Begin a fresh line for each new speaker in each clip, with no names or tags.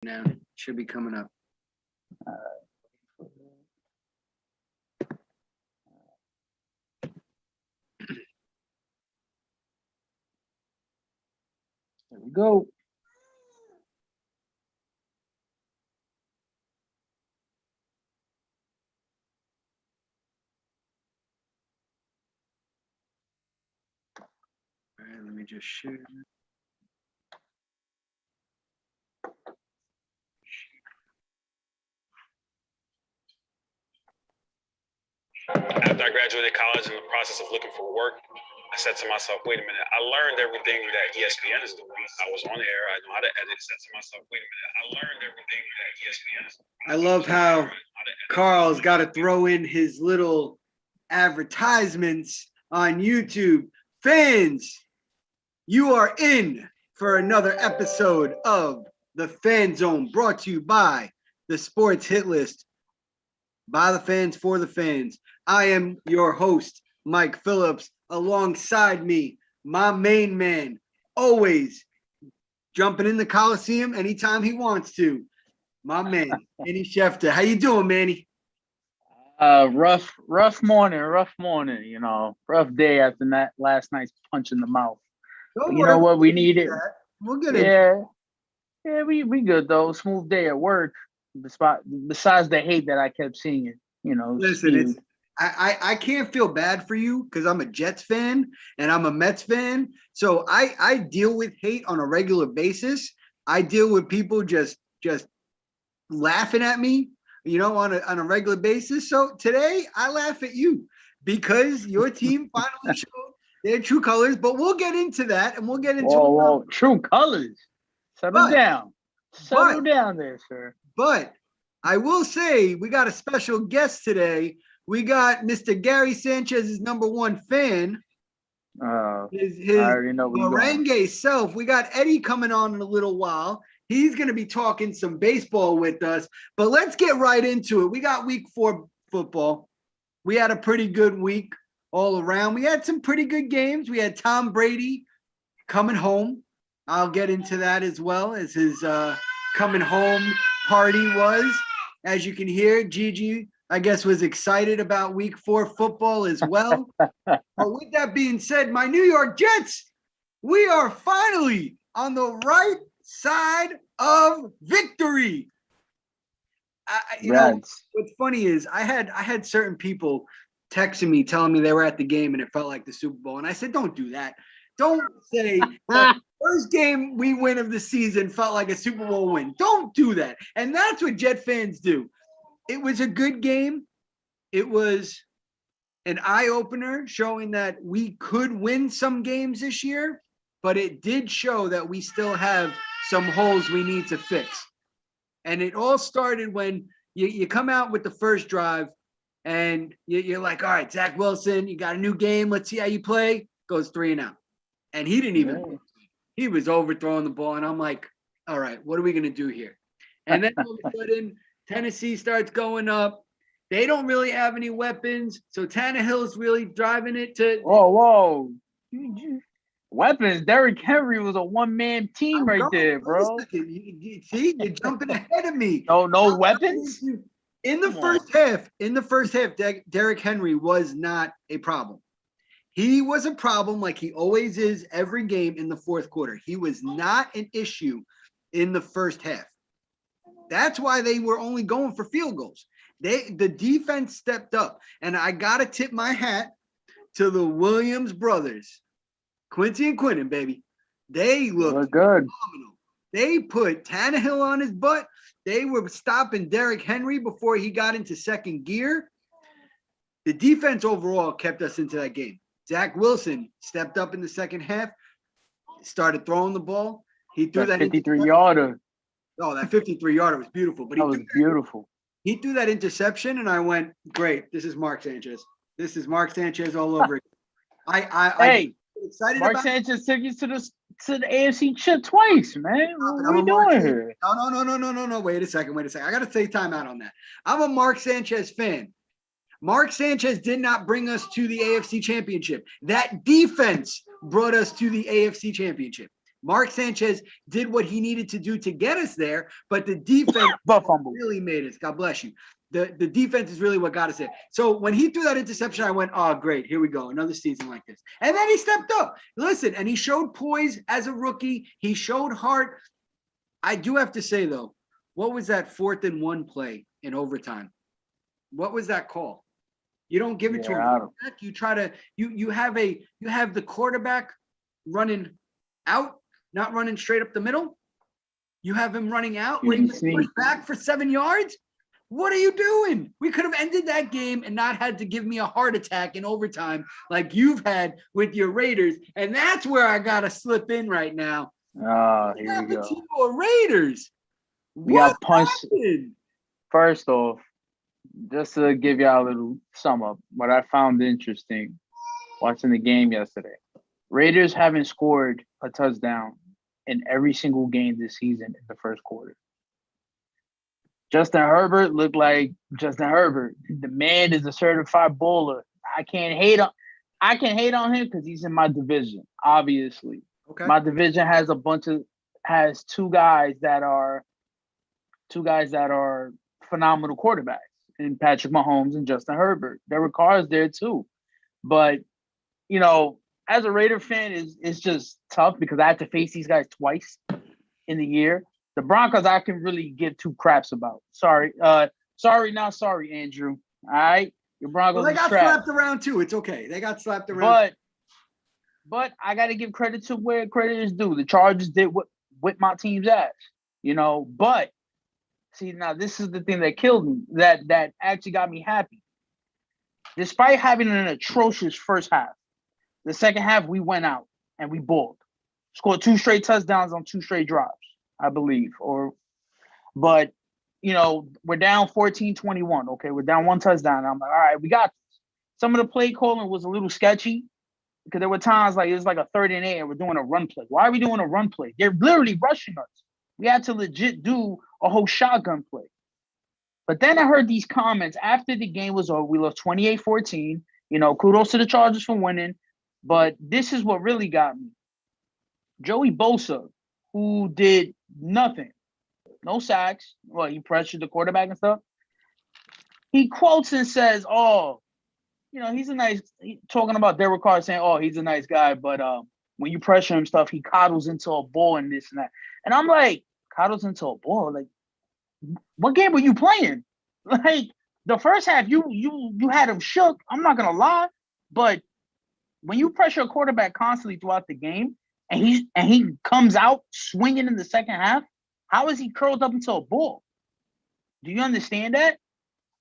Now should be coming up.
There we go.
All right, let me just share.
After I graduated college, in the process of looking for work, I said to myself, wait a minute, I learned everything that ESPN is doing. I was on air, I know how to edit. I said to myself, wait a minute, I learned everything that ESPN is doing.
I love how Carl's got to throw in his little advertisements on YouTube. Fans, you are in for another episode of the Fan Zone, brought to you by the Sports Hit List, by the fans, for the fans. I am your host, Mike Phillips. Alongside me, my main man, always jumping in the Coliseum anytime he wants to, my man, Manny Schefter. How you doing, Manny?
Rough morning, rough day after that last night's punch in the mouth.
Don't
You
worry,
know what we
we'll get
needed?
into that. We'll get into
Yeah, we good though. Smooth day at work. Besides the hate that I kept seeing,
Listen, I can't feel bad for you because I'm a Jets fan and I'm a Mets fan. So I deal with hate on a regular basis. I deal with people just laughing at me, on a regular basis. So today I laugh at you because your team finally showed their true colors. But we'll get into that, and we'll get into
whoa, true colors. Settle down there, sir.
But I will say we got a special guest today. We got Mr. Gary Sanchez's number one fan. His
I already know where
merengue self. We got Eddie coming on in a little while. He's going to be talking some baseball with us. But let's get right into it. We got week 4 football. We had a pretty good week all around. We had some pretty good games. We had Tom Brady coming home. I'll get into that as well as his coming home party was. As you can hear, Gigi, I guess, was excited about week 4 football as well. But with that being said, my New York Jets, we are finally on the right side of victory. What's funny is I had certain people texting me telling me they were at the game and it felt like the Super Bowl. And I said, don't do that. Don't say that first game we win of the season felt like a Super Bowl win. Don't do that. And that's what Jet fans do. It was a good game. It was an eye-opener showing that we could win some games this year, but it did show that we still have some holes we need to fix. And it all started when you come out with the first drive and you're like, all right, Zach Wilson, you got a new game. Let's see how you play. Goes 3-and-out. And he didn't even – he was overthrowing the ball. And I'm like, all right, what are we going to do here? And then all of a sudden, Tennessee starts going up. They don't really have any weapons. So Tannehill's really driving it to –
Whoa. Weapons. Derrick Henry was a one-man team there, bro.
See, you're jumping ahead of me.
No weapons?
In the first half, Derrick Henry was not a problem. He was a problem like he always is every game in the fourth quarter. He was not an issue in the first half. That's why they were only going for field goals. The defense stepped up. And I got to tip my hat to the Williams brothers. Quincy and Quinton, baby. They looked
good.
Phenomenal. They put Tannehill on his butt. They were stopping Derrick Henry before he got into second gear. The defense overall kept us into that game. Zach Wilson stepped up in the second half, started throwing the ball. He threw that
53-yarder.
Oh, that 53-yarder was beautiful. But
that was beautiful.
He threw that interception, and I went, great. This is Mark Sanchez. This is Mark Sanchez all over again. I'm excited
Mark
about
Sanchez took you to the AFC chip twice, man. What are we doing here?
No. Wait a second. I got to say timeout on that. I'm a Mark Sanchez fan. Mark Sanchez did not bring us to the AFC Championship. That defense brought us to the AFC Championship. Mark Sanchez did what he needed to do to get us there, but the defense
But fumble.
really made us. God bless you. The defense is really what got us there. So when he threw that interception, I went, oh, great. Here we go. Another season like this. And then he stepped up. Listen, and he showed poise as a rookie. He showed heart. I do have to say, though, what was that 4th and 1 play in overtime? What was that call? You don't give it to him. You try to you have the quarterback running out, not running straight up the middle. You have him running out where he was pushed back for 7 yards. What are you doing? We could have ended that game and not had to give me a heart attack in overtime like you've had with your Raiders. And that's where I got to slip in right now.
Here
What
we
happened
go.
to your Raiders?
We
What
got punched.
happened?
First off, just to give y'all a little sum up, what I found interesting watching the game yesterday. Raiders haven't scored a touchdown in every single game this season in the first quarter. Justin Herbert looked like Justin Herbert. The man is a certified bowler. I can hate on him because he's in my division, obviously.
Okay.
My division has two guys that are phenomenal quarterbacks, in Patrick Mahomes and Justin Herbert. Derek Carr is there too. But, as a Raider fan, it's just tough because I have to face these guys twice in the year. The Broncos, I can really give two craps about. Sorry, not sorry, Andrew. All right, your Broncos.
Well, they got slapped around too. It's okay. They got slapped around.
But I got to give credit to where credit is due. The Chargers did whip my team's ass, But see, now this is the thing that killed me. That actually got me happy. Despite having an atrocious first half, the second half we went out and we balled. Scored 2 straight touchdowns on 2 straight drives, I believe. But we're down 14-21. Okay, we're down 1 touchdown. I'm like, all right, we got this. Some of the play calling was a little sketchy because there were times like it was like a 3rd and 8 and we're doing a run play. Why are we doing a run play? They're literally rushing us. We had to legit do a whole shotgun play. But then I heard these comments after the game was over. We lost 28-14. Kudos to the Chargers for winning. But this is what really got me. Joey Bosa, who did nothing, no sacks. Well, he pressured the quarterback and stuff. He quotes and says, he's a nice, talking about Derek Carr saying, he's a nice guy. But when you pressure him stuff, he coddles into a ball and this and that. And I'm like, coddles into a ball? Like, what game were you playing? Like, the first half, you had him shook. I'm not going to lie. But when you pressure a quarterback constantly throughout the game and he comes out swinging in the second half, how is he curled up into a ball? Do you understand that?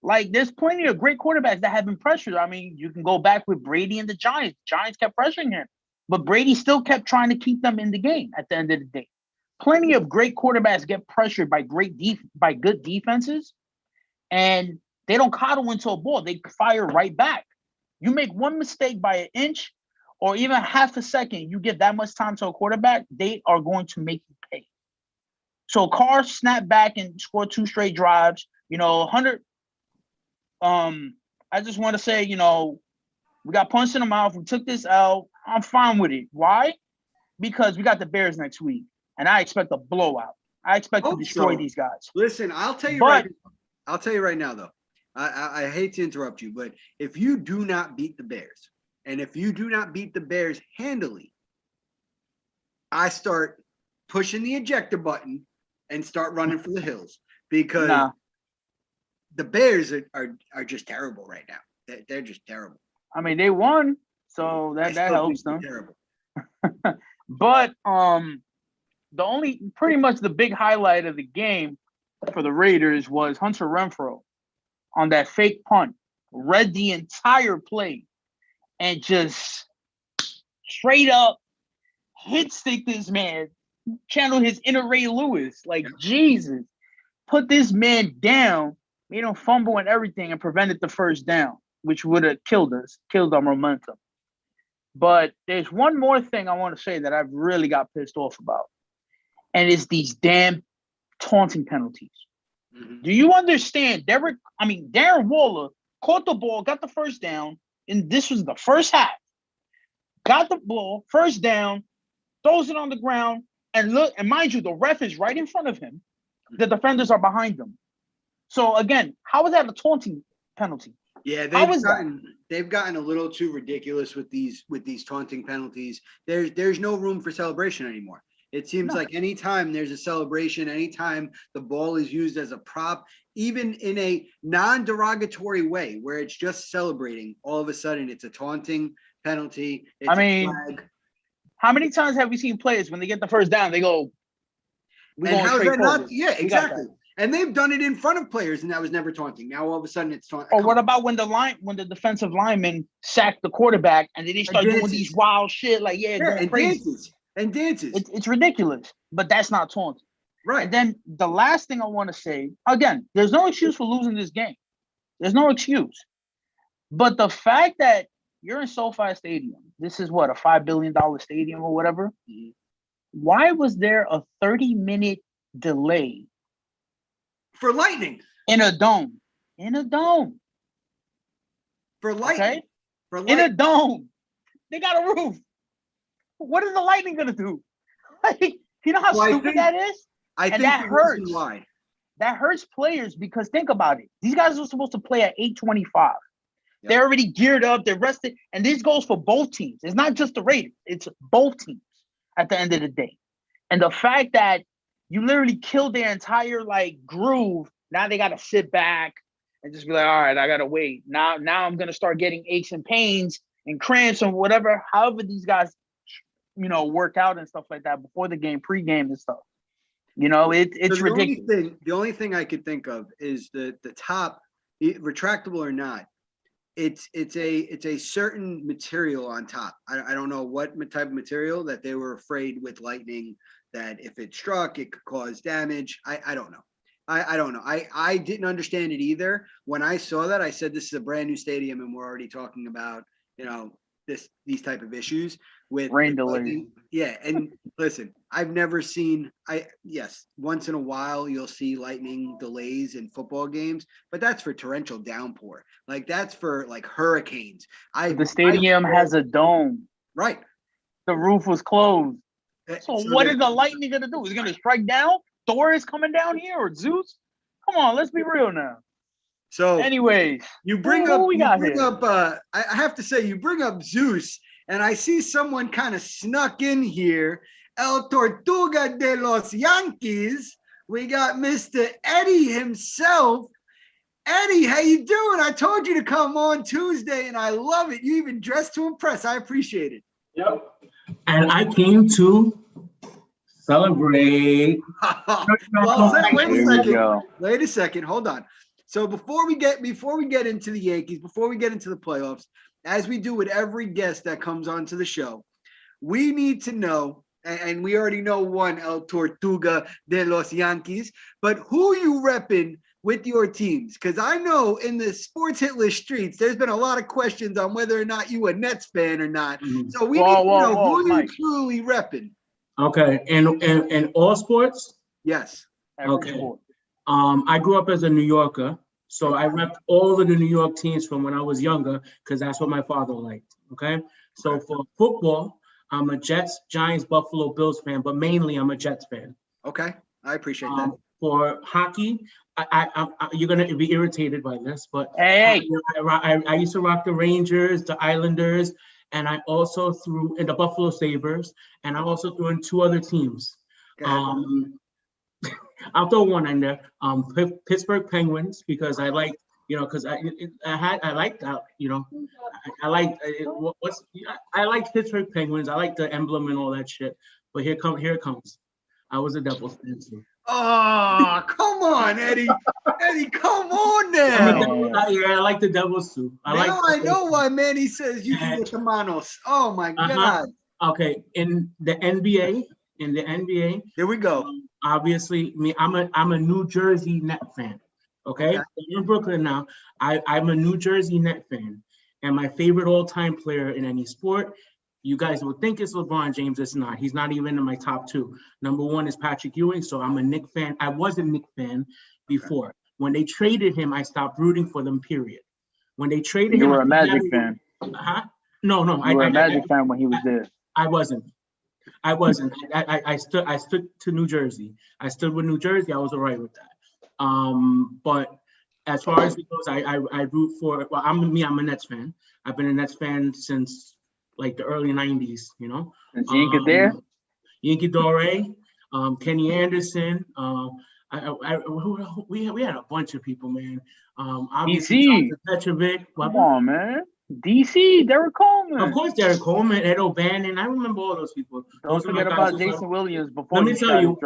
Like, there's plenty of great quarterbacks that have been pressured. I mean, you can go back with Brady and the Giants. Giants kept pressuring him, but Brady still kept trying to keep them in the game at the end of the day. Plenty of great quarterbacks get pressured by by good defenses, and they don't coddle into a ball. They fire right back. You make one mistake by an inch or even half a second, you give that much time to a quarterback, they are going to make you pay. So Carr snapped back and scored 2 straight drives. 100. I just want to say, we got punched in the mouth. We took this L. I'm fine with it. Why? Because we got the Bears next week, and I expect a blowout. I expect to destroy these guys.
Listen, I'll tell you right now, though. I hate to interrupt you, but if you do not beat the Bears, and if you do not beat the Bears handily, I start pushing the ejector button and start running for the hills because the Bears are just terrible right now. They're just terrible.
I mean, they won, so that helps them.
Terrible.
But pretty much the big highlight of the game for the Raiders was Hunter Renfrow on that fake punt, read the entire play and just straight up hit stick this man, channel his inner Ray Lewis. Like, Jesus, put this man down, made him fumble and everything and prevented the first down, which would have killed our momentum. But there's one more thing I want to say that I've really got pissed off about, and it's these damn taunting penalties. Mm-hmm. Do you understand? Darren Waller caught the ball, got the first down, and this was the first half. Got the ball, first down, throws it on the ground, And look, and mind you, the ref is right in front of him. The defenders are behind him. So again, how is that a taunting penalty?
Yeah,
How is
they've gotten a little too ridiculous with these taunting penalties. There's no room for celebration anymore. It seems like anytime there's a celebration, anytime the ball is used as a prop, even in a non-derogatory way where it's just celebrating, all of a sudden it's a taunting penalty. It's
I mean,
a flag.
how many times have we seen players when they get the first down, they go,
and how's that not? Yeah, exactly. And they've done it in front of players, and that was never taunting. Now all of a sudden it's taunting.
Or what about when the defensive lineman sacked the quarterback and then they start doing these wild shit like going crazy.
Dances.
It's ridiculous, but that's not taunting.
Right.
And then the last thing I want to say, again, there's no excuse for losing this game. There's no excuse. But the fact that you're in SoFi Stadium, this is what, a $5 billion stadium or whatever.
Mm-hmm.
Why was there a 30-minute delay
for lightning
in a dome? In a dome.
For lightning. Okay? For
lightning. In a dome. They got a roof. What is the lightning gonna do? Like, you know how stupid that is?
I think that hurts. Why?
That hurts players because think about it. These guys are supposed to play at 8:25. Yep. They're already geared up, they're rested, and this goes for both teams. It's not just the Raiders, it's both teams at the end of the day. And the fact that you literally killed their entire groove, now they gotta sit back and just be like, all right, I gotta wait. Now I'm gonna start getting aches and pains and cramps and whatever, however these guys work out and stuff like that before the game, pregame and stuff. It's ridiculous.
The only thing I could think of is the top, retractable or not. It's a certain material on top. I don't know what type of material that they were afraid with lightning that if it struck, it could cause damage. I don't know. I don't know. I didn't understand it either. When I saw that, I said, this is a brand new stadium and we're already talking about, these type of issues with
rain delays.
Yeah. And listen, I've never seen, once in a while you'll see lightning delays in football games, but that's for torrential downpour. That's for hurricanes.
The stadium has a dome.
Right.
The roof was closed. So what is the lightning going to do? Is it going to strike down? Thor is coming down here or Zeus? Come on, let's be real now.
So
anyways,
I have to say, you bring up Zeus, and I see someone kind of snuck in here. El Tortuga de los Yankees. We got Mr. Eddie himself. Eddie, how you doing? I told you to come on Tuesday, and I love it. You even dressed to impress. I appreciate it.
Yep. And I came to celebrate.
Well, wait a second. Hold on. So before we get into the Yankees, before we get into the playoffs, as we do with every guest that comes onto the show, we need to know, and we already know one, El Tortuga de los Yankees, but who you repping with your teams? Because I know in the sports hit list streets, there's been a lot of questions on whether or not you a Nets fan or not. Mm-hmm. So we need to know who you truly repping.
Okay, and all sports?
Yes.
Okay. Sport. I grew up as a New Yorker, so I repped all of the New York teams from when I was younger because that's what my father liked, okay? So for football, I'm a Jets, Giants, Buffalo Bills fan, but mainly I'm a Jets fan.
Okay, I appreciate that.
For hockey, you're going to be irritated by this, but
hey.
I used to rock the Rangers, the Islanders, and I also threw in the Buffalo Sabres, and I also threw in two other teams. Okay. I'll throw one in there. Pittsburgh Penguins, because I like, because I like that, I like Pittsburgh Penguins. I like the emblem and all that shit. But here it comes. I was a Devils fan too.
Oh, come on, Eddie. Eddie, come on now.
I like the Devils too.
I know why Manny says you can get the Manos. Oh my God.
Okay, in the NBA,
here we go.
Obviously, I'm a New Jersey Net fan. Okay? I'm in Brooklyn now. I'm a New Jersey Net fan, and my favorite all-time player in any sport, you guys would think it's LeBron James. It's not. He's not even in my top two. Number one is Patrick Ewing, so I'm a Knick fan. I was a Knick fan before. Okay. When they traded him, I stopped rooting for them, period. When they traded him—
You were a Magic fan.
No.
You were a Magic fan when he was there.
I wasn't. I wasn't. I stood to New Jersey. I stood with New Jersey. I was all right with that. But as far as it goes, I root for. Well, I'm a Nets fan. I've been a Nets fan since like the early '90s. You know,
Since Yankee there.
Yankee Dore, Kenny Anderson. We had a bunch of people, man. Obviously,
DC.
Petrovic.
Come on, man. DC, Derek Coleman.
Of course, Derek Coleman, Ed O'Bannon. I remember all those people.
Don't forget about Jason Williams before.
Let me tell you,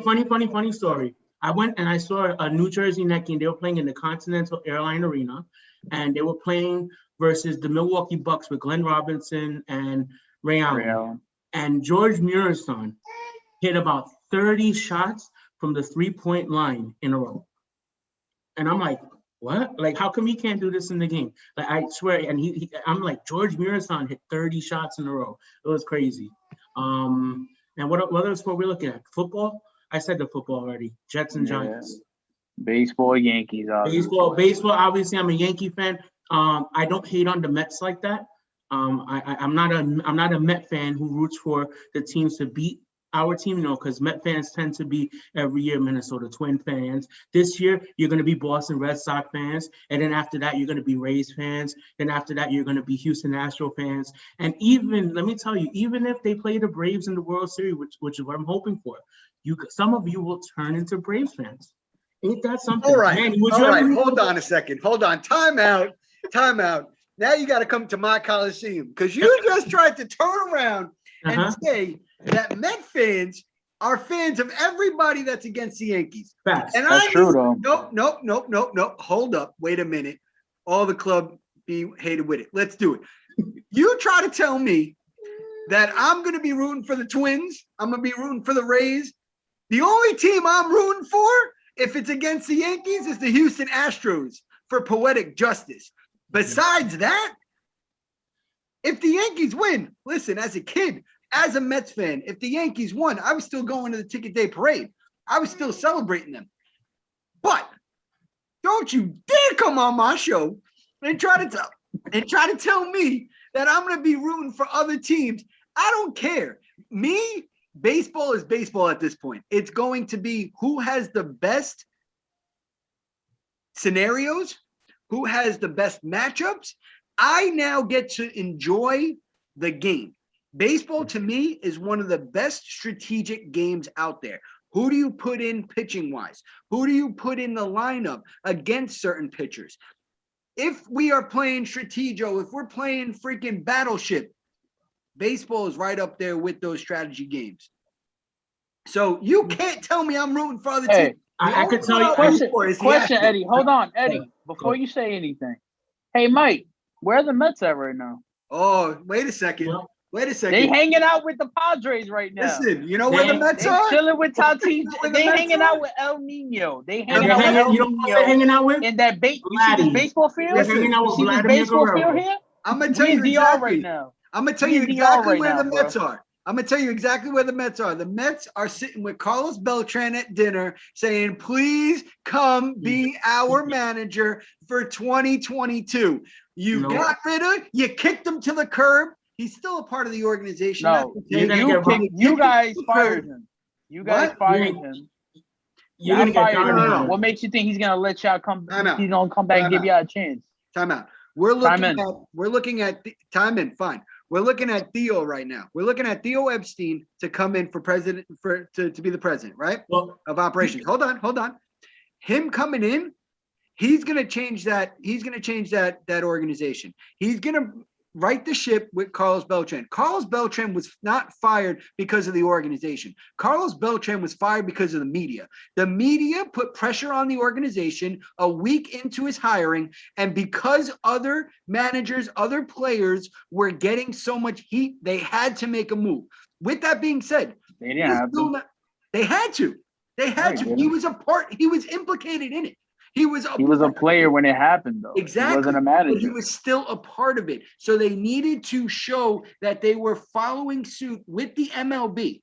funny story. I went and I saw a New Jersey Net game. They were playing in the Continental Airline Arena, and they were playing versus the Milwaukee Bucks with Glenn Robinson and Ray Allen. And George Murison hit about 30 shots from the 3-point line in a row. And I'm like, what? Like, how come he can't do this in the game? Like, I swear, and I'm like, George Murison hit 30 shots in a row. It was crazy. And what other sport we looking at? Football? I said the football already. Jets and Giants.
Baseball, Yankees.
Obviously. Baseball. Obviously, I'm a Yankee fan. I don't hate on the Mets like that. I'm not a Met fan who roots for the teams to beat our team, because Met fans tend to be every year Minnesota Twin fans. This year, you're going to be Boston Red Sox fans. And then after that, you're going to be Rays fans. Then after that, you're going to be Houston Astro fans. And even, let me tell you, even if they play the Braves in the World Series, which is what I'm hoping for, some of you will turn into Braves fans. Ain't that something?
All right.
Man,
all right. Hold on a second. Hold on. Time out. Now you got to come to my Coliseum because you just tried to turn around and say that Met fans are fans of everybody that's against the Yankees.
Facts.
And that's true, though.
Nope. Hold up. Wait a minute. All the club be hated with it. Let's do it. You try to tell me that I'm going to be rooting for the Twins. I'm going to be rooting for the Rays. The only team I'm rooting for, if it's against the Yankees, is the Houston Astros for poetic justice. Besides that, if the Yankees win, listen, as a kid, as a Mets fan, if the Yankees won, I was still going to the ticket day parade. I was still celebrating them. But don't you dare come on my show and try to tell me that I'm going to be rooting for other teams. I don't care. Me, baseball is baseball at this point. It's going to be who has the best scenarios, who has the best matchups. I now get to enjoy the game. Baseball, to me, is one of the best strategic games out there. Who do you put in pitching-wise? Who do you put in the lineup against certain pitchers? If we are playing Strategio, if we're playing freaking Battleship, baseball is right up there with those strategy games. So you can't tell me I'm rooting for other teams.
I could tell you.
Question, Eddie. Hold on, Eddie. Before you say anything. Hey, Mike, where are the Mets at right now?
Oh, wait a second.
Yeah.
Wait a second.
They hanging out with the Padres right now.
Listen, you know where the Mets are?
Chilling with Tatis. They hanging out with El Nino. They hanging out with El Nino.
They're hanging out with?
In that you see this baseball field?
They're hanging out with
You see this baseball field here?
I'm going to tell you exactly.
Right now.
I'm going to tell you exactly where the Mets are. I'm going to tell you exactly where the Mets are. The Mets are sitting with Carlos Beltran at dinner saying, please come be our manager for 2022. You kicked him to the curb. He's still a part of the organization.
No, you guys fired him. You guys fired him. You're gonna get fired. What makes you think he's gonna let y'all come? He's gonna come back and give y'all a chance.
Time out. We're looking at Theo right now. We're looking at Theo Epstein to come in for president to be the president, right? Of operations. Hold on. Him coming in, he's gonna change that. He's gonna change that organization. He's gonna right the ship with Carlos Beltran. Carlos Beltran was not fired because of the organization. Carlos Beltran was fired because of the media. The media put pressure on the organization a week into his hiring, and because other managers, other players were getting so much heat, they had to make a move. With that being said, they had to. He was a part. He was implicated in it. He was
a player when it happened, though.
Exactly.
He wasn't a manager.
But he was still a part of it. So they needed to show that they were following suit with the MLB.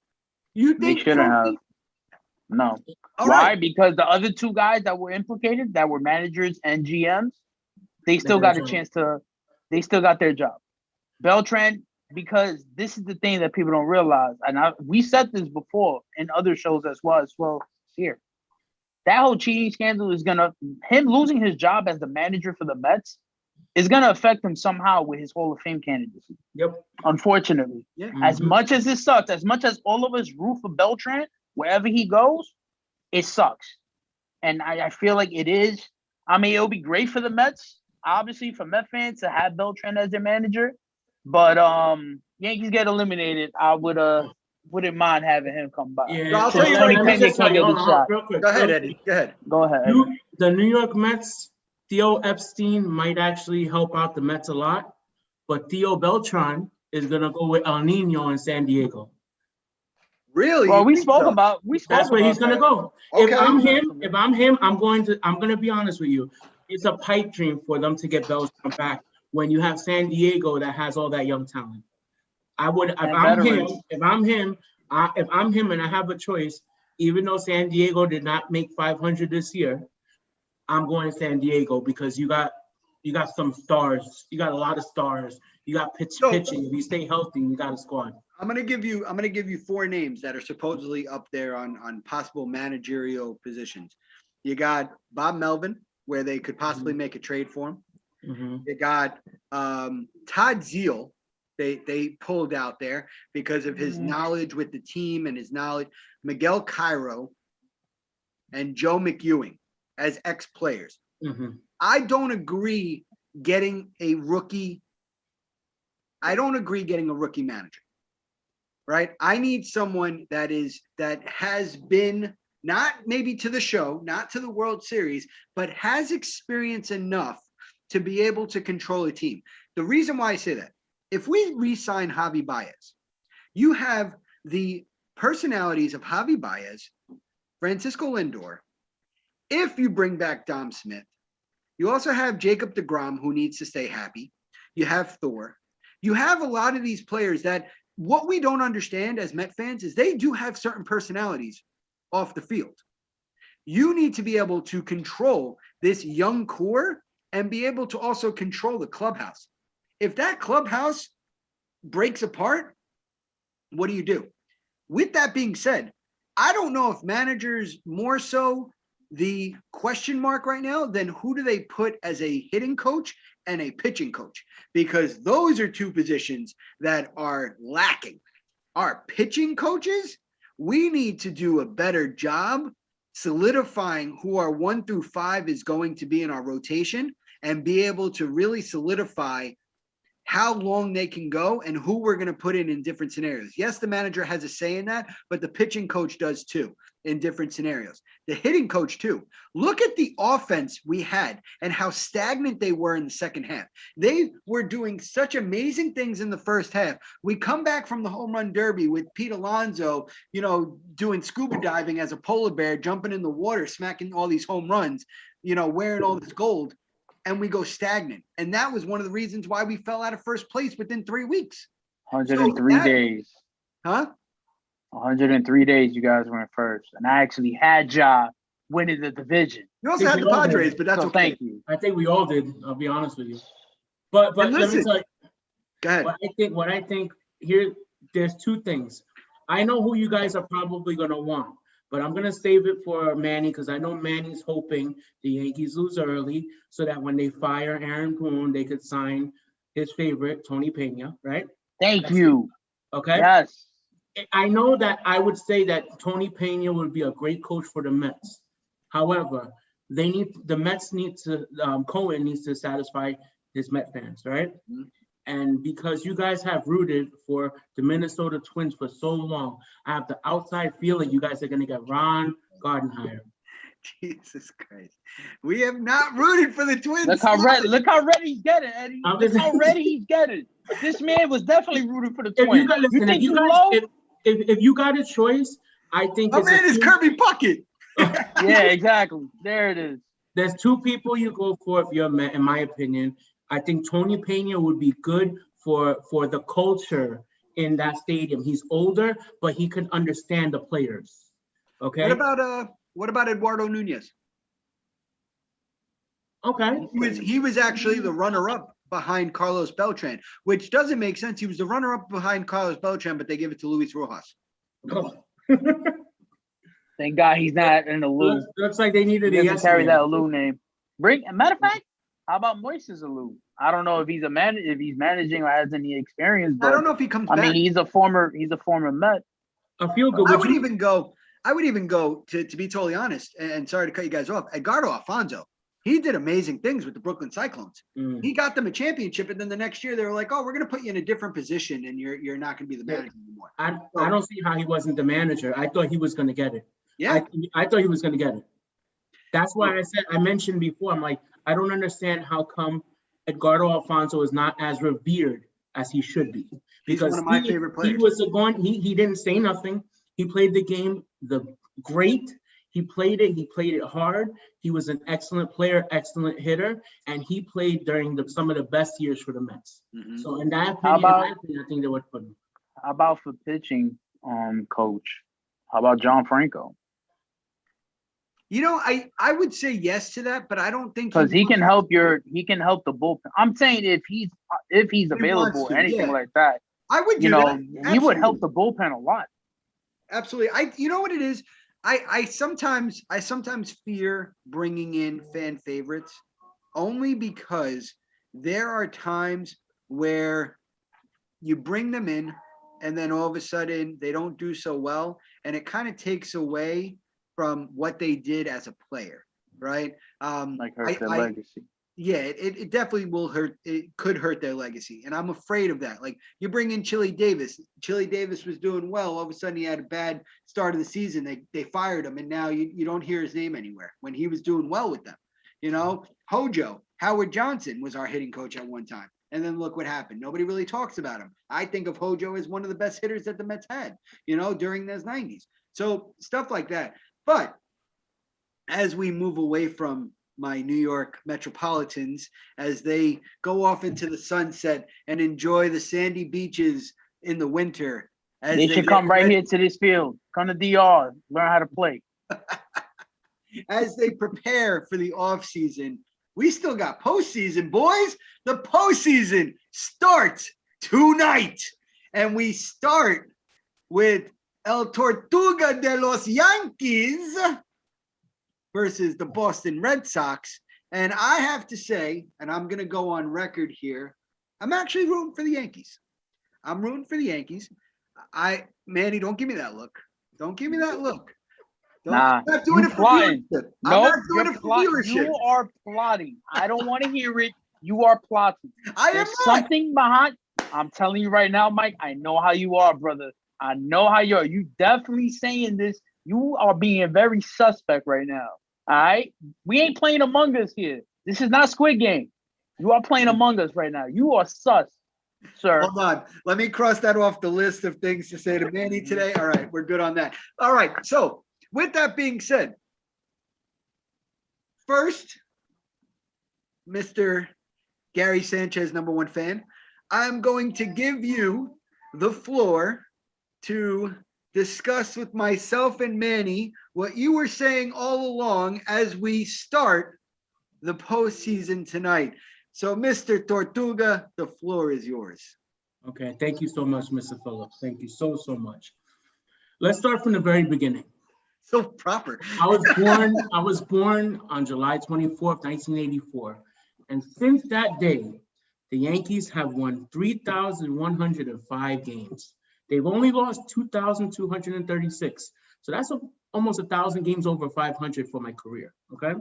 You think
they shouldn't have? No. Why? Right. Because the other two guys that were implicated, that were managers and GMs, they still got a chance to. They still got their job. Beltran because this is the thing that people don't realize, and we said this before in other shows as well here. That whole cheating scandal is him losing his job as the manager for the Mets is gonna affect him somehow with his Hall of Fame candidacy.
Yep.
Unfortunately,
Yeah.
as much as it sucks, as much as all of us root for Beltran wherever he goes, it sucks, and I feel like it is. I mean, it'll be great for the Mets, obviously, for Met fans to have Beltran as their manager, but Yankees get eliminated. I wouldn't mind having him come by.
Yeah.
I'll tell you
Tony
right now.
Pena can't get a shot.
Real quick.
Go ahead,
real
Eddie.
quick.
Go ahead.
Go ahead. Eddie.
The New York Mets, Theo Epstein might actually help out the Mets a lot, but Theo Beltran is gonna go with El Nino in San Diego.
Really?
Well,
You
we
think
spoke
so?
about.
That's where he's gonna
that.
go.
Okay.
If I'm him, I'm gonna be honest with you. It's a pipe dream for them to get Beltran back when you have San Diego that has all that young talent. If I'm him and I have a choice, even though San Diego did not make 500 this year, I'm going to San Diego because you got some stars. You got a lot of stars. You got pitching. If you stay healthy, you got a squad.
I'm gonna give you 4 names that are supposedly up there on possible managerial positions. You got Bob Melvin, where they could possibly make a trade for him.
Mm-hmm.
You got Todd Zeal. They pulled out there because of his knowledge with the team and his knowledge. Miguel Cairo and Joe McEwing as ex-players.
Mm-hmm.
I don't agree getting a rookie manager, right? I need someone that has been not maybe to the show, not to the World Series, but has experience enough to be able to control a team. The reason why I say that, if we re-sign Javi Baez, you have the personalities of Javi Baez, Francisco Lindor. If you bring back Dom Smith, you also have Jacob deGrom, who needs to stay happy. You have Thor. You have a lot of these players that what we don't understand as Met fans is they do have certain personalities off the field. You need to be able to control this young core and be able to also control the clubhouse. If that clubhouse breaks apart, what do you do? With that being said, I don't know if managers more so the question mark right now than who do they put as a hitting coach and a pitching coach, because those are 2 positions that are lacking. Our pitching coaches, we need to do a better job solidifying who our 1 through 5 is going to be in our rotation and be able to really solidify how long they can go and who we're going to put in different scenarios. Yes, the manager has a say in that, but the pitching coach does too in different scenarios. The hitting coach too. Look at the offense we had and how stagnant they were in the second half. They were doing such amazing things in the first half. We come back from the home run derby with Pete Alonso, doing scuba diving as a polar bear, jumping in the water, smacking all these home runs, wearing all this gold. And we go stagnant. And that was one of the reasons why we fell out of first place within 3 weeks.
103 days.
Huh?
103 days you guys went first. And I actually had Ja winning the division.
You also had the Padres, but that's
so
okay.
Thank you.
I think we all did. I'll be honest with you. But
And
let me tell you.
Go ahead.
What I think here, there's 2 things. I know who you guys are probably going to want, but I'm going to save it for Manny because I know Manny's hoping the Yankees lose early so that when they fire Aaron Boone, they could sign his favorite, Tony Pena, right?
Thank you.
Okay?
Yes.
I know that I would say that Tony Pena would be a great coach for the Mets. However, Cohen needs to satisfy his Met fans, right? Mm-hmm. And because you guys have rooted for the Minnesota Twins for so long, I have the outside feeling you guys are going to get Ron Gardenhire.
Jesus Christ. We have not rooted for the Twins.
Look how ready he's getting, Eddie. Look how ready he's getting. This man was definitely rooting for the Twins.
If you got a choice, I think
my man is Kirby Puckett.
Yeah, exactly. There it is.
There's 2 people you go for if you're a Met, in my opinion. I think Tony Pena would be good for the culture in that stadium. He's older, but he can understand the players. Okay.
What about Eduardo Nunez?
Okay.
He was actually the runner-up behind Carlos Beltran, which doesn't make sense. He was the runner-up behind Carlos Beltran, but they give it to Luis Rojas.
Oh.
Thank God he's not in the Lou.
Looks like they needed
He
a
doesn't carry
yesterday.
that Lou name. Matter of fact, how about Moises Alou? I don't know if he's if he's managing or has any experience, but
I don't know if he comes
I
back.
mean, he's a former Met.
A field goal.
I would even go to be totally honest, and sorry to cut you guys off, Edgardo Alfonso. He did amazing things with the Brooklyn Cyclones. He got them a championship, and then the next year they were like, "Oh, we're going to put you in a different position, and you're not going to be the manager anymore."
I don't see how he wasn't the manager. I thought he was going to get it.
Yeah,
I thought he was going to get it. That's why I mentioned before. I'm like, I don't understand how come Edgardo Alfonso is not as revered as he should be.
He's one of my favorite players.
He didn't say nothing. He played the game great. He played it hard. He was an excellent player, excellent hitter, and he played during some of the best years for the Mets. Mm-hmm. So in that opinion, I think they would put him.
How about for pitching, coach? How about John Franco?
You know, I would say yes to that, but I don't think
because he can help the bullpen. I'm saying if he's available or anything like that,
I would do that.
He would help the bullpen a lot.
Absolutely. You know what it is? I sometimes fear bringing in fan favorites only because there are times where you bring them in and then all of a sudden they don't do so well, and it kind of takes away from what they did as a player, right?
Like hurt their legacy.
Yeah, it definitely will hurt. It could hurt their legacy, and I'm afraid of that. Like you bring in Chili Davis. Chili Davis was doing well. All of a sudden, he had a bad start of the season. They fired him, and now you don't hear his name anywhere when he was doing well with them. You know, Hojo, Howard Johnson was our hitting coach at one time, and then look what happened. Nobody really talks about him. I think of Hojo as one of the best hitters that the Mets had, during those 90s. So stuff like that. But as we move away from my New York Metropolitans, as they go off into the sunset and enjoy the sandy beaches in the winter.
They should come right here to this field. Come to DR, learn how to play.
As they prepare for the offseason, we still got postseason, boys. The postseason starts tonight. And we start with El Tortuga de los Yankees versus the Boston Red Sox. And I have to say, and I'm going to go on record here, I'm actually rooting for the Yankees. I'm rooting for the Yankees. Manny, don't give me that look. Don't give me that look.
I'm
not doing it for viewership. I'm not doing it for viewership.
You are plotting. I don't want to hear it. You are plotting.
There's
something behind. I'm telling you right now, Mike, I know how you are, brother. I know how you are. You definitely saying this. You are being very suspect right now. All right? We ain't playing Among Us here. This is not Squid Game. You are playing Among Us right now. You are sus, sir.
Hold on. Let me cross that off the list of things to say to Manny today. All right. We're good on that. All right. So with that being said, first, Mr. Gary Sanchez, #1 fan, I'm going to give you the floor to discuss with myself and Manny what you were saying all along as we start the postseason tonight. So, Mr. Tortuga, the floor is yours.
Okay, thank you so much, Mr. Phillips. Thank you so much. Let's start from the very beginning.
So proper.
I was born on July 24th, 1984. And since that day, the Yankees have won 3,105 games. They've only lost 2,236. So that's almost 1,000 games over 500 for my career, okay?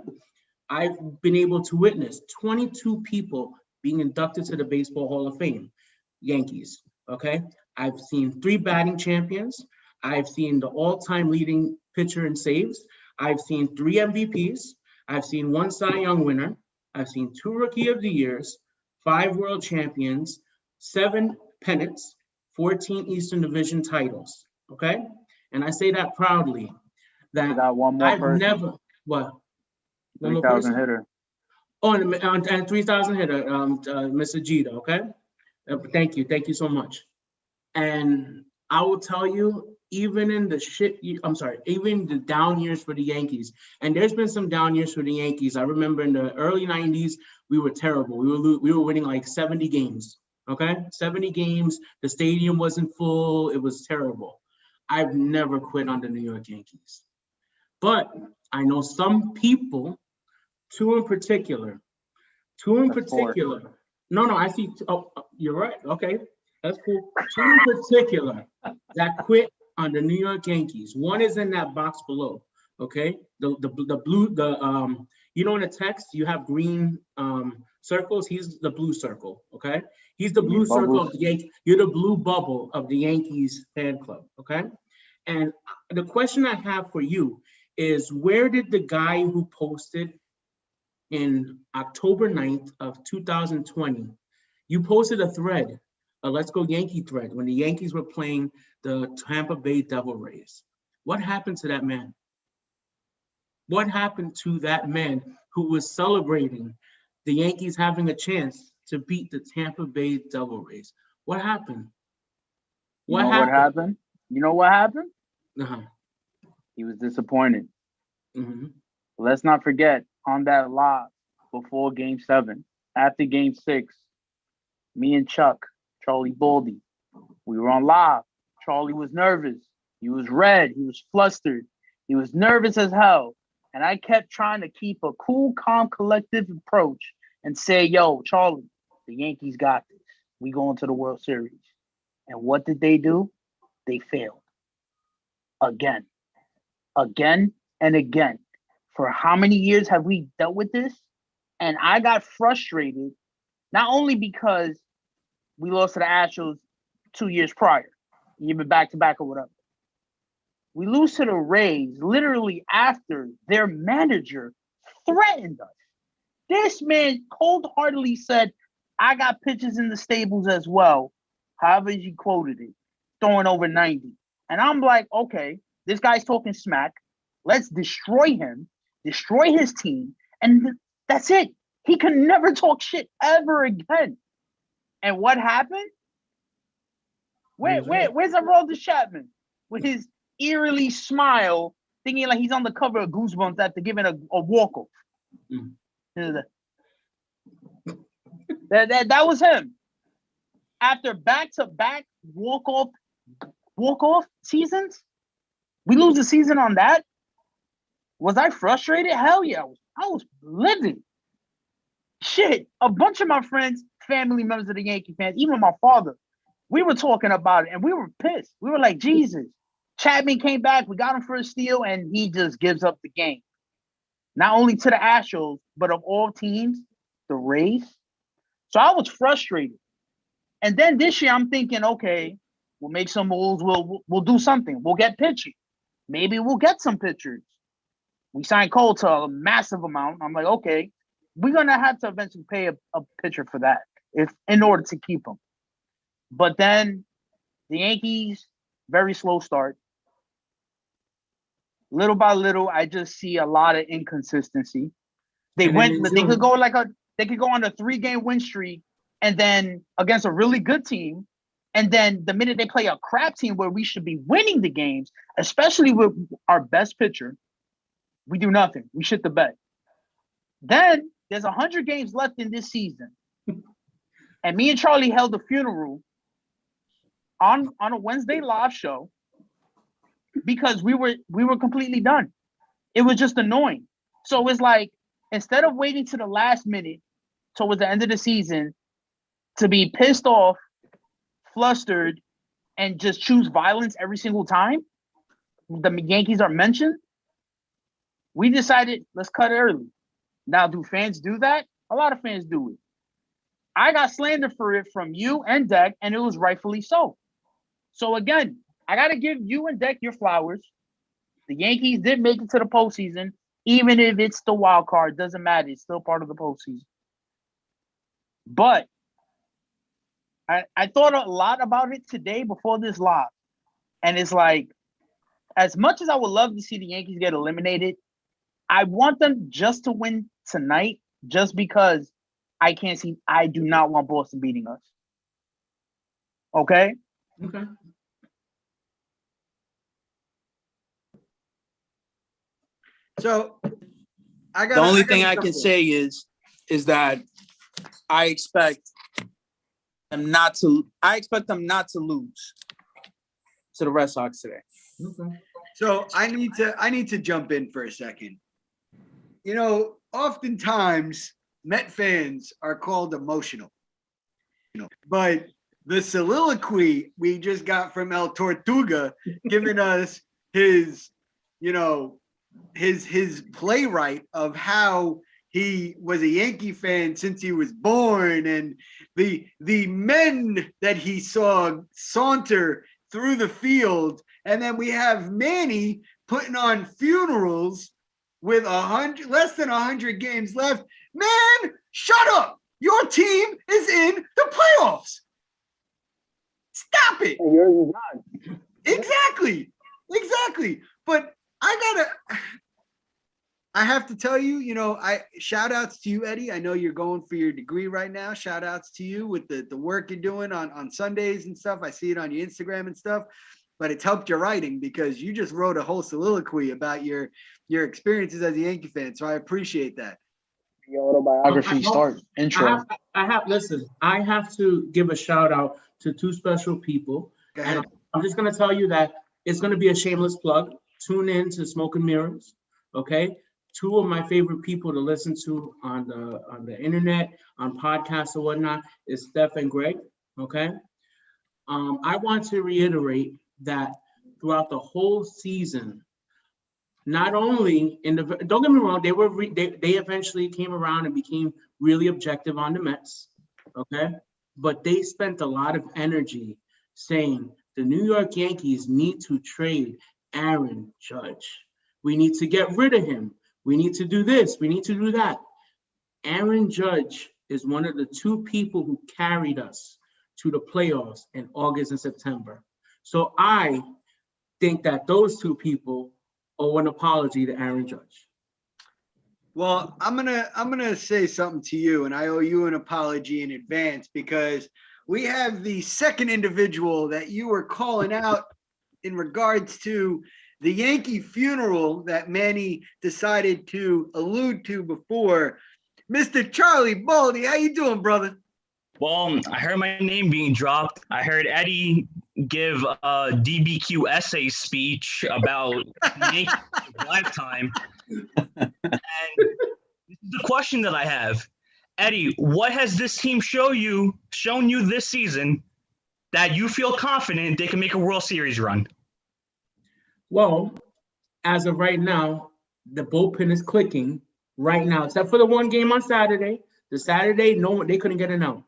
I've been able to witness 22 people being inducted to the Baseball Hall of Fame, Yankees, okay? I've seen 3 batting champions. I've seen the all-time leading pitcher in saves. I've seen 3 MVPs. I've seen 1 Cy Young winner. I've seen 2 Rookie of the Years, 5 world champions, 7 pennants, 14 Eastern Division titles, okay? And I say that proudly. That
got one more
I've
person.
never, what?
3,000 hitter.
Oh, and 3,000 hitter, Mr. Jeter, okay? Thank you so much. And I will tell you, even in the even the down years for the Yankees. And there's been some down years for the Yankees. I remember in the early 90s, we were terrible. We were winning like 70 games, okay? 70 games. The stadium wasn't full. It was terrible. I've never quit on the New York Yankees. But I know some people, two in particular. No, I see. Oh, you're right. Okay, that's cool. Two in particular that quit on the New York Yankees. One is in that box below. Okay, the blue you know in the text you have green circles. He's the blue circle. Okay, he's the blue circle of the Yankees. You're the blue bubble of the Yankees fan club. Okay, and the question I have for you is, where did the guy who posted in October 9th of 2020, you posted a thread, a Let's Go Yankee thread, when the Yankees were playing the Tampa Bay Devil Rays. What happened to that man? What happened to that man who was celebrating the Yankees having a chance to beat the Tampa Bay Devil Rays? What happened?
What happened? You know what happened?
Uh-huh.
He was disappointed.
Mm-hmm.
Let's not forget, on that live before Game 7, after Game 6, me and Chuck, Charlie Baldy, we were on live. Charlie was nervous. He was red. He was flustered. He was nervous as hell. And I kept trying to keep a cool, calm, collective approach and say, yo, Charlie, the Yankees got this. We going to the World Series. And what did they do? They failed. Again and again. For how many years have we dealt with this? And I got frustrated, not only because we lost to the Astros 2 years prior, even back-to-back or whatever. We lose to the Rays literally after their manager threatened us. This man cold-heartedly said, I got pitches in the stables as well. However he quoted it, throwing over 90. And I'm like, okay, this guy's talking smack. Let's destroy him, destroy his team, and that's it. He can never talk shit ever again. And what happened? Where's Aroldis Chapman with his eerily smile, thinking like he's on the cover of Goosebumps after giving a walk-off? Mm. That was him. After back-to-back walk-off seasons, we lose the season on that. Was I frustrated? Hell yeah, I was livid. Shit, a bunch of my friends, family members of the Yankee fans, even my father, we were talking about it and we were pissed. We were like, Jesus, Chapman came back, we got him for a steal, and he just gives up the game. Not only to the Astros, but of all teams, the Rays. So I was frustrated. And then this year I'm thinking, okay, we'll make some moves, we'll do something. We'll get pitching. Maybe we'll get some pitchers. We signed Cole to a massive amount. I'm like, okay, we're gonna have to eventually pay a pitcher for that in order to keep him. But then the Yankees, very slow start. Little by little, I just see a lot of inconsistency. They could go on a 3-game win streak, and then against a really good team, and then the minute they play a crap team where we should be winning the games, especially with our best pitcher, we do nothing. We shit the bed. Then there's 100 games left in this season, and me and Charlie held a funeral on a Wednesday live show because we were completely done. It was just annoying. So it's like, instead of waiting to the last minute towards the end of the season to be pissed off, flustered, and just choose violence every single time the Yankees are mentioned, we decided, let's cut early. Now, do fans do that? A lot of fans do it. I got slandered for it from you and Deck, and it was rightfully so. So again, I got to give you and Deck your flowers. The Yankees did make it to the postseason, even if it's the wild card. Doesn't matter. It's still part of the postseason. But I thought a lot about it today before this live. And it's like, as much as I would love to see the Yankees get eliminated, I want them just to win tonight, just because I do not want Boston beating us. Okay?
Okay.
So
The only thing I can say is that I expect them not to lose to the Red Sox today.
Okay.
So I need to jump in for a second. You know, oftentimes Met fans are called emotional. But the soliloquy we just got from El Tortuga giving us his playwright of how he was a Yankee fan since he was born, and the men that he saw saunter through the field, and then we have Manny putting on funerals with less than 100 games left. Man, shut up! Your team is in the playoffs. Stop it.
And yours is not.
Exactly. But I have to tell you, shout outs to you, Eddie. I know you're going for your degree right now. Shout outs to you with the work you're doing on Sundays and stuff. I see it on your Instagram and stuff, but it's helped your writing because you just wrote a whole soliloquy about your experiences as a Yankee fan. So I appreciate that.
Your autobiography intro.
I have to give a shout out to two special people. And I'm just going to tell you that it's going to be a shameless plug. Tune in to Smoke and Mirrors. Okay. Two of my favorite people to listen to on the internet, on podcasts or whatnot is Steph and Greg. Okay. I want to reiterate that throughout the whole season, not only don't get me wrong, they eventually came around and became really objective on the Mets, okay? But they spent a lot of energy saying the New York Yankees need to trade Aaron Judge. We need to get rid of him. We need to do this. We need to do that. Aaron Judge is one of the two people who carried us to the playoffs in August and September. So I think that those two people owe an apology to Aaron Judge.
Well, I'm gonna say something to you, and I owe you an apology in advance because we have the second individual that you were calling out in regards to the Yankee funeral that Manny decided to allude to before. Mr. Charlie Baldy, how you doing, brother?
Well, I heard my name being dropped. I heard Eddie give a DBQ essay speech about Yankees lifetime. And this is the question that I have. Eddie, what has this team shown you this season that you feel confident they can make a World Series run?
Well, as of right now, the bullpen is clicking right now, except for the one game on Saturday. The Saturday, they couldn't get an out.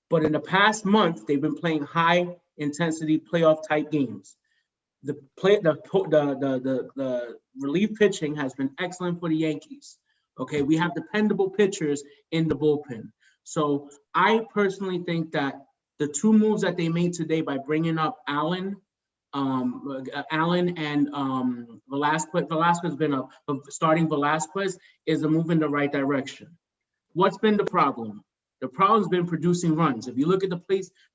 But in the past month, they've been playing high intensity playoff type games. The relief pitching has been excellent for the Yankees. Okay, we have dependable pitchers in the bullpen. So I personally think that the two moves that they made today by bringing up Allen and Velasquez been up, but starting Velasquez is a move in the right direction. What's been the problem? The problem's been producing runs. If you look at the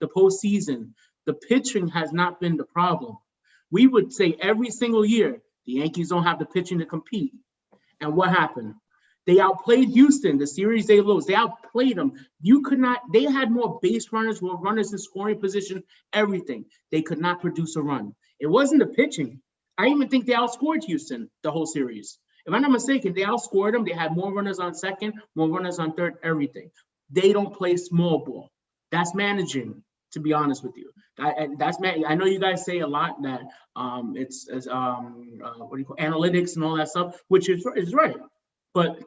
postseason, the pitching has not been the problem. We would say every single year, the Yankees don't have the pitching to compete. And what happened? They outplayed Houston, the series they lost. They outplayed them. They had more base runners, more runners in scoring position, everything. They could not produce a run. It wasn't the pitching. I even think they outscored Houston the whole series. If I'm not mistaken, they outscored them. They had more runners on second, more runners on third, everything. They don't play small ball. That's managing, to be honest with you. I know you guys say a lot that it's analytics and all that stuff, which is right. But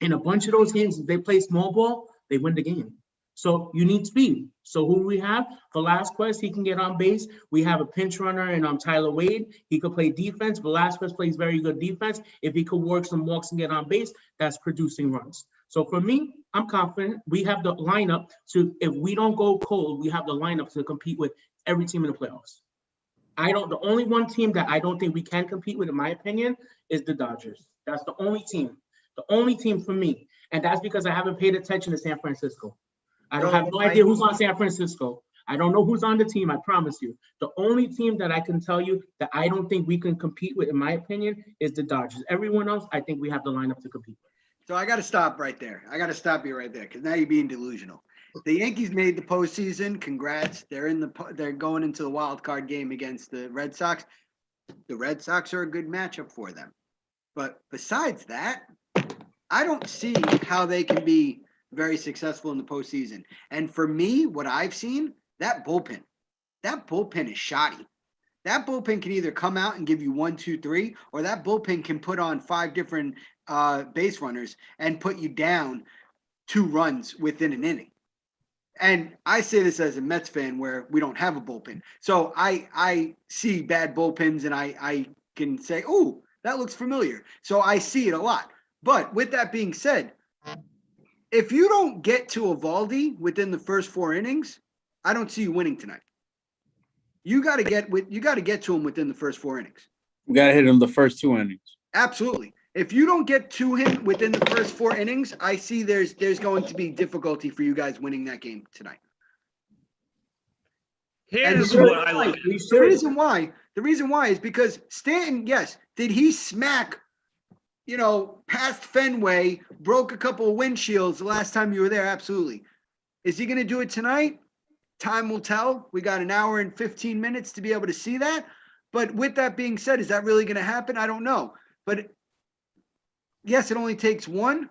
in a bunch of those games, if they play small ball, they win the game. So you need speed. So who do we have? Velasquez, he can get on base. We have a pinch runner in Tyler Wade. He could play defense. Velasquez plays very good defense. If he could work some walks and get on base, that's producing runs. So for me, I'm confident we have the lineup to, if we don't go cold, we have the lineup to compete with every team in the playoffs. The only one team that I don't think we can compete with, in my opinion, is the Dodgers. That's the only team for me. And that's because I haven't paid attention to San Francisco. I don't have no idea who's on San Francisco. I don't know who's on the team, I promise you. The only team that I can tell you that I don't think we can compete with, in my opinion, is the Dodgers. Everyone else, I think we have the lineup to compete with.
So I got to stop right there. I got to stop you right there because now you're being delusional. The Yankees made the postseason. Congrats. They're going into the wild card game against the Red Sox. The Red Sox are a good matchup for them. But besides that, I don't see how they can be very successful in the postseason. And for me, what I've seen, that bullpen is shoddy. That bullpen can either come out and give you 1, 2, 3, or that bullpen can put on 5 different base runners and put you down 2 runs within an inning. And I say this as a Mets fan where we don't have a bullpen. So I see bad bullpens and I can say, oh, that looks familiar. So I see it a lot. But with that being said, if you don't get to Eovaldi within the first 4 innings, I don't see you winning tonight. You got to get to him within the first 4 innings.
We got to hit him the first 2 innings.
Absolutely. If you don't get to him within the first 4 innings, I see there's going to be difficulty for you guys winning that game tonight.
Here's what I like.
The reason why is because Stanton, yes, did he smack, past Fenway, broke a couple of windshields the last time you were there? Absolutely. Is he going to do it tonight? Time will tell. We got an hour and 15 minutes to be able to see that. But with that being said, is that really going to happen? I don't know. But yes, it only takes 1.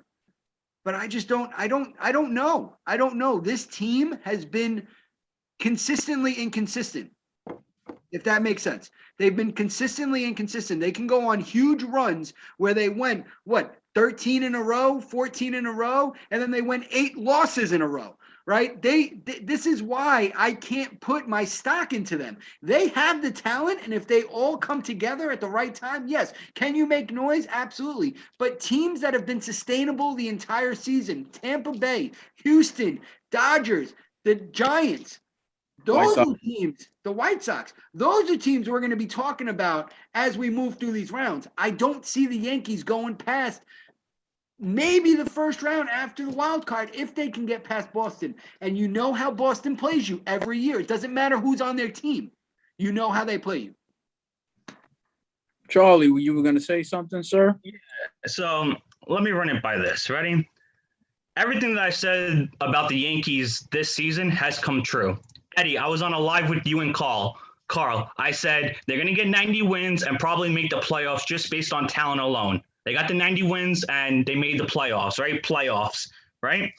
But I don't know. I don't know. This team has been consistently inconsistent, if that makes sense. They've been consistently inconsistent. They can go on huge runs where they went, 13 in a row, 14 in a row, and then they went 8 losses in a row, right? This is why I can't put my stock into them. They have the talent, and if they all come together at the right time, yes. Can you make noise? Absolutely. But teams that have been sustainable the entire season, Tampa Bay, Houston, Dodgers, the Giants, those are teams, the White Sox, those are teams we're going to be talking about as we move through these rounds. I don't see the Yankees going past maybe the first round after the wild card if they can get past Boston. And you know how Boston plays you every year. It doesn't matter who's on their team. You know how they play you.
Charlie, you were going to say something, sir?
Yeah. So let me run it by this. Ready? Everything that I said about the Yankees this season has come true. Eddie, I was on a live with you and Carl. I said they're going to get 90 wins and probably make the playoffs just based on talent alone. They got the 90 wins and they made the playoffs, right? Playoffs, right?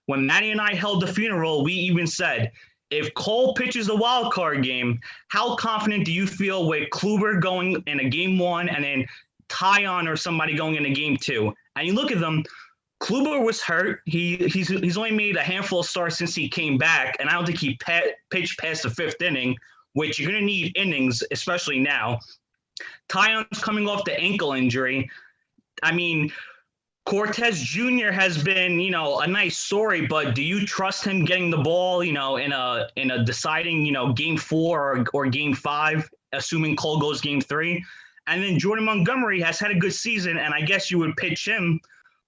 When Manny and I held the funeral, we even said, if Cole pitches the wild card game, how confident do you feel with Kluber going in a game 1 and then Tyon or somebody going in a game 2? And you look at them, Kluber was hurt. He's only made a handful of starts since he came back, and I don't think he pitched past the 5th inning, which you're going to need innings, especially now. Tyon's coming off the ankle injury. I mean, Cortez Jr. has been, a nice story, but do you trust him getting the ball, in a deciding, game 4 or game 5, assuming Cole goes game 3? And then Jordan Montgomery has had a good season, and I guess you would pitch him,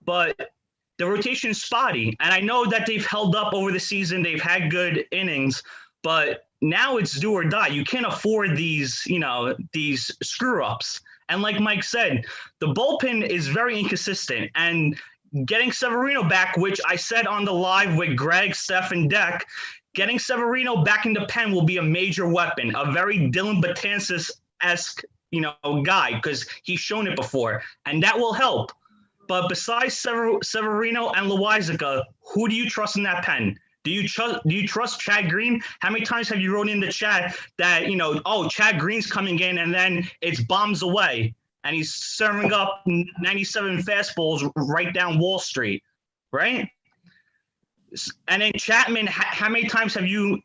but the rotation is spotty. And I know that they've held up over the season. They've had good innings, but now it's do or die. You can't afford these screw ups. And like Mike said, the bullpen is very inconsistent. And getting Severino back, which I said on the live with Greg, Steph, and Deck, getting Severino back into pen will be a major weapon, a very Dylan Betances-esque, guy, because he's shown it before. And that will help. But besides Severino and Loaizica, who do you trust in that pen? Do you trust Chad Green? How many times have you wrote in the chat that, Chad Green's coming in and then it's bombs away and he's serving up 97 fastballs right down Wall Street, right? And then Chapman, how many times have you,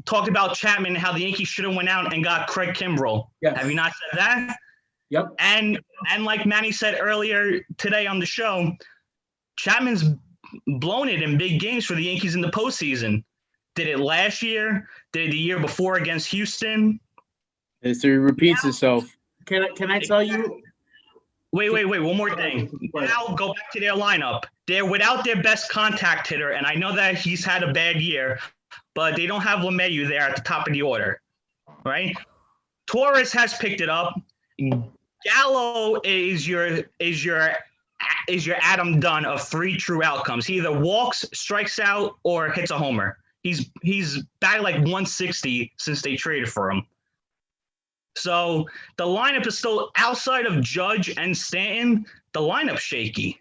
talked about Chapman and how the Yankees should have went out and got Craig Kimbrell? Yes. Have you not said that?
Yep.
And like Manny said earlier today on the show, Chapman's blown it in big games for the Yankees in the postseason. Did it last year? Did it the year before against Houston?
History repeats itself.
Can I tell you?
Wait. One more thing. Now go back to their lineup. They're without their best contact hitter, and I know that he's had a bad year, but they don't have LeMahieu there at the top of the order, right? Torres has picked it up. Gallo is your Adam Dunn of 3 true outcomes. He either walks, strikes out, or hits a homer. He's batted like 160 since they traded for him. So the lineup is still, outside of Judge and Stanton, the lineup's shaky.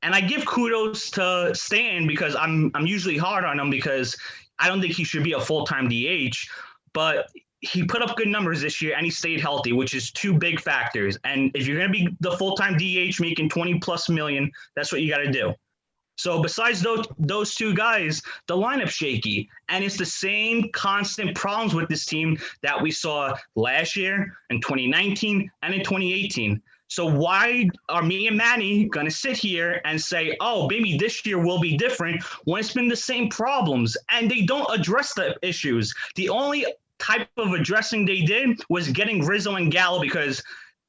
And I give kudos to Stanton because I'm usually hard on him because I don't think he should be a full-time DH, but he put up good numbers this year and he stayed healthy, which is 2 big factors. And if you're going to be the full-time DH making 20+ million, that's what you got to do. So besides those 2 guys, the lineup's shaky. And it's the same constant problems with this team that we saw last year, in 2019, and in 2018. So why are me and Manny going to sit here and say, oh, maybe this year will be different when it's been the same problems? And they don't address the issues. The only type of addressing they did was getting Rizzo and Gallo because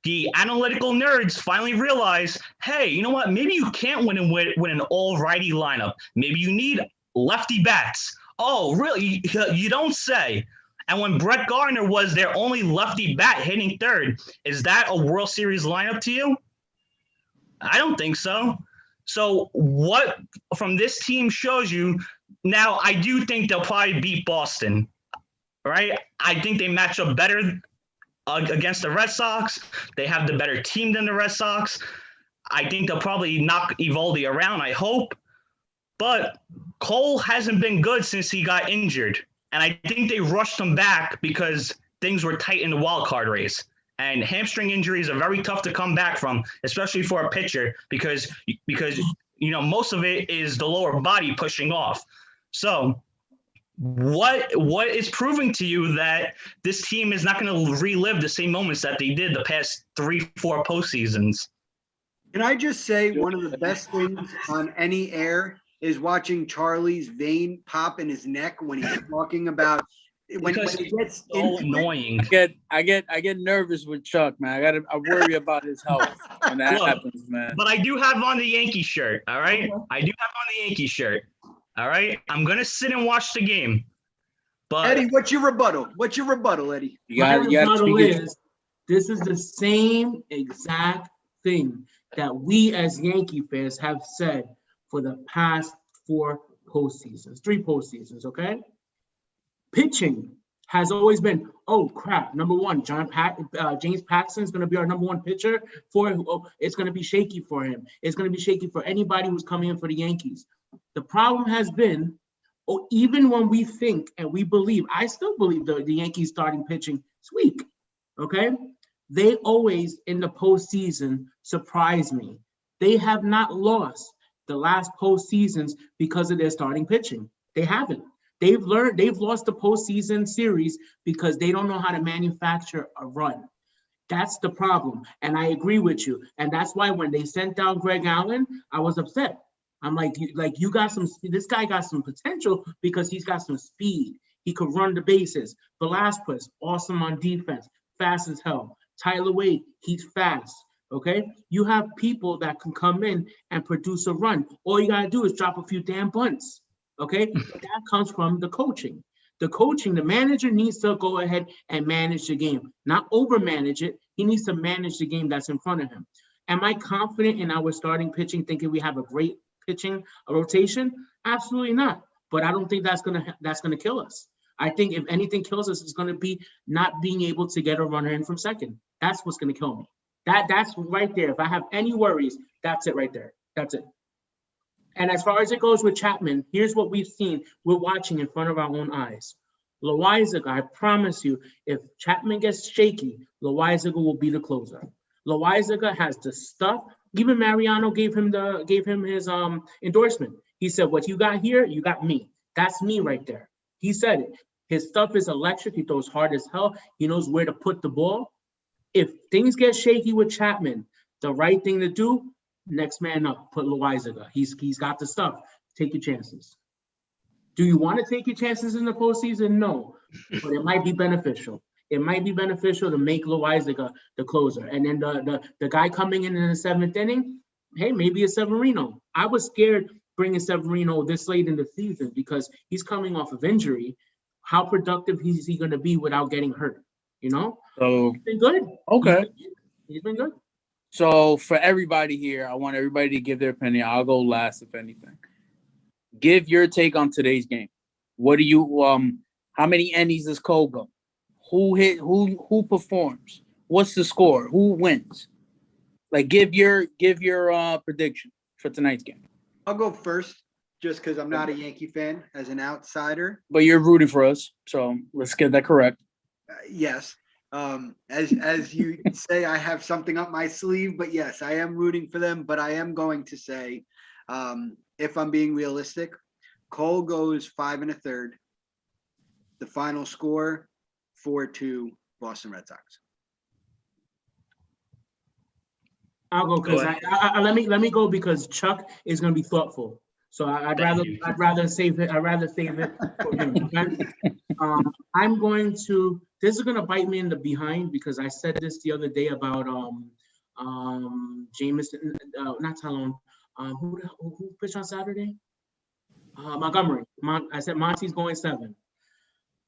the analytical nerds finally realized, hey, you know what? Maybe you can't win with an all-righty lineup. Maybe you need lefty bats. Oh, really? You don't say. And when Brett Gardner was their only lefty bat hitting third, is that a World Series lineup to you? I don't think so. So what from this team shows you, now I do think they'll probably beat Boston, right? I think they match up better against the Red Sox. They have the better team than the Red Sox. I think they'll probably knock Eovaldi around, I hope. But Cole hasn't been good since he got injured. And I think they rushed him back because things were tight in the wild card race. And hamstring injuries are very tough to come back from, especially for a pitcher, because you know most of it is the lower body pushing off. So what is proving to you that this team is not going to relive the same moments that they did the past 3-4 postseasons?
Can I just say one of the best things on any air is watching Charlie's vein pop in his neck when he's talking about when he gets
so annoying.
I get nervous with Chuck, man. I worry about his health when that happens, man.
But I do have on the Yankee shirt, all right? I do have on the Yankee shirt, all right? I'm gonna sit and watch the game. But
Eddie, what's your rebuttal? Eddie?
My rebuttal is this is the same exact thing that we as Yankee fans have said for the past 3 postseasons, okay? Pitching has always been, oh crap, number one, James Paxton's going to be our number 1 pitcher it's going to be shaky for him. It's going to be shaky for anybody who's coming in for the Yankees. The problem has been, even when we think and we believe, I still believe the Yankees starting pitching is weak, okay? They always, in the postseason, surprise me. They have not lost the last postseasons because of their starting pitching. They haven't. They've lost the postseason series because they don't know how to manufacture a run. That's the problem. And I agree with you. And that's why when they sent down Greg Allen, I was upset. I'm like you got this guy got some potential because he's got some speed. He could run the bases. Velasquez, awesome on defense, fast as hell. Tyler Wade, he's fast. Okay, you have people that can come in and produce a run. All you gotta do is drop a few damn bunts. Okay, that comes from the coaching. The manager needs to go ahead and manage the game, not over-manage it. He needs to manage the game that's in front of him. Am I confident in our starting pitching, thinking we have a great pitching rotation? Absolutely not. But I don't think that's gonna kill us. I think if anything kills us, it's gonna be not being able to get a runner in from second. That's what's gonna kill me. That's right there. If I have any worries, that's it right there. That's it. And as far as it goes with Chapman, here's what we've seen. We're watching in front of our own eyes. Loaizaga, I promise you, if Chapman gets shaky, Loaizaga will be the closer. Loaizaga has the stuff. Even Mariano gave him his endorsement. He said, what you got here, you got me. That's me right there. He said it. His stuff is electric. He throws hard as hell. He knows where to put the ball. If things get shaky with Chapman, the right thing to do, next man up, put Loaizaga. He's got the stuff. Take your chances. Do you want to take your chances in the postseason? No, but it might be beneficial. It might be beneficial to make Loaizaga the closer. And then the guy coming in the 7th inning, hey, maybe it's Severino. I was scared bringing Severino this late in the season because he's coming off of injury. How productive is he going to be without getting hurt? You know?
So
He's been good.
okay.
He's been good.
So for everybody here, I want everybody to give their opinion. I'll go last if anything. Give your take on today's game. What do you how many innings does Cole go? Who performs? What's the score? Who wins? Like give your prediction for tonight's game.
I'll go first just because I'm not a Yankee fan as an outsider.
But you're rooting for us, so let's get that correct.
Yes. As you say, I have something up my sleeve, but yes, I am rooting for them. But I am going to say, if I'm being realistic, Cole goes 5 1/3. The final score 4-2 Boston Red Sox.
I'll go because let me go because Chuck is going to be thoughtful. So I'd rather save it. I'd rather save it for him. Okay? I'm going to. This is going to bite me in the behind because I said this the other day about Jameson, not Talon. Who pitched on Saturday? Montgomery. I said Monty's going 7.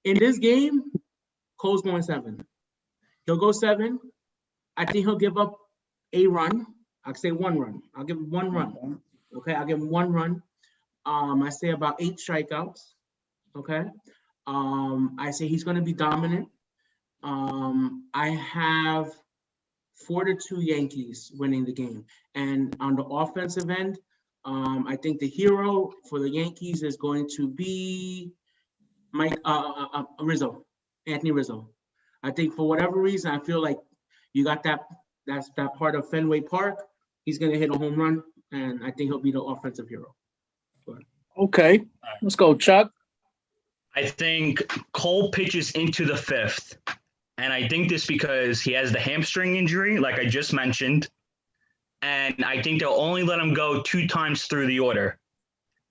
In this game, Cole's going 7. He'll go 7. I think he'll give up a run. I'll say 1 run. I'll give him 1 run. Okay, I'll give him 1 run. I say about 8 strikeouts. Okay. I say he's going to be dominant. I have 4-2 Yankees winning the game. And on the offensive end, I think the hero for the Yankees is going to be Anthony Rizzo. I think for whatever reason, I feel like you got that's that part of Fenway Park. He's going to hit a home run, and I think he'll be the offensive hero.
Okay, let's go, Chuck.
I think Cole pitches into the 5th. And I think this because he has the hamstring injury, like I just mentioned. And I think they'll only let him go 2 times through the order.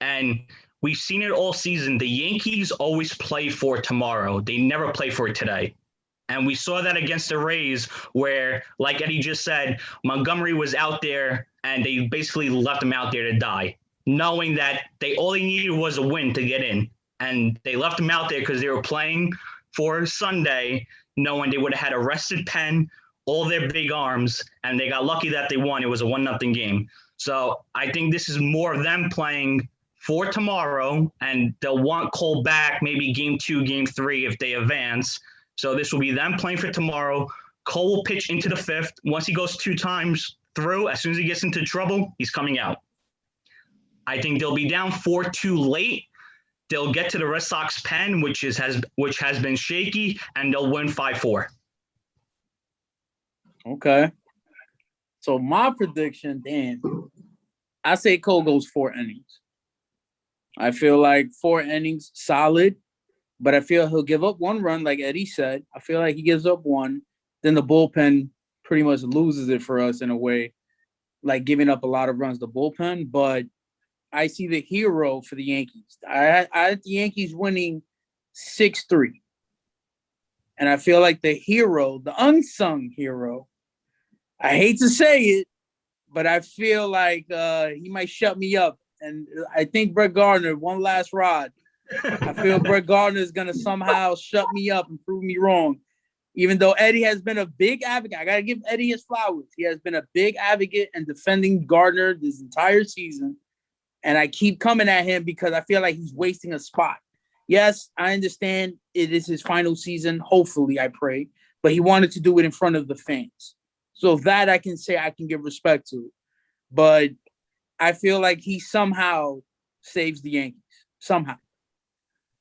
And we've seen it all season. The Yankees always play for tomorrow. They never play for today. And we saw that against the Rays where, like Eddie just said, Montgomery was out there and they basically left him out there to die, knowing that all they needed was a win to get in. And they left him out there because they were playing for Sunday, knowing they would have had a rested pen, all their big arms, and they got lucky that they won. It was a 1-0 game. So I think this is more of them playing for tomorrow, and they'll want Cole back maybe game 2, game 3 if they advance. So this will be them playing for tomorrow. Cole will pitch into the 5th. Once he goes 2 times through, as soon as he gets into trouble, he's coming out. I think they'll be down 4-2 late. They'll get to the Red Sox pen, which has been shaky, and they'll win 5-4.
Okay. So my prediction, Dan, I say Cole goes 4 innings. I feel like 4 innings, solid, but I feel he'll give up 1 run, like Eddie said. I feel like he gives up 1. Then the bullpen pretty much loses it for us in a way, like giving up a lot of runs, the bullpen, but I see the hero for the Yankees. I had the Yankees winning 6-3. And I feel like the hero, the unsung hero, I hate to say it, but I feel like he might shut me up. And I think Brett Gardner, one last rod. I feel Brett Gardner is going to somehow shut me up and prove me wrong. Even though Eddie has been a big advocate. I got to give Eddie his flowers. He has been a big advocate and defending Gardner this entire season. And I keep coming at him because I feel like he's wasting a spot. Yes, I understand it is his final season. Hopefully, I pray. But he wanted to do it in front of the fans. So that I can say I can give respect to. But I feel like he somehow saves the Yankees. Somehow.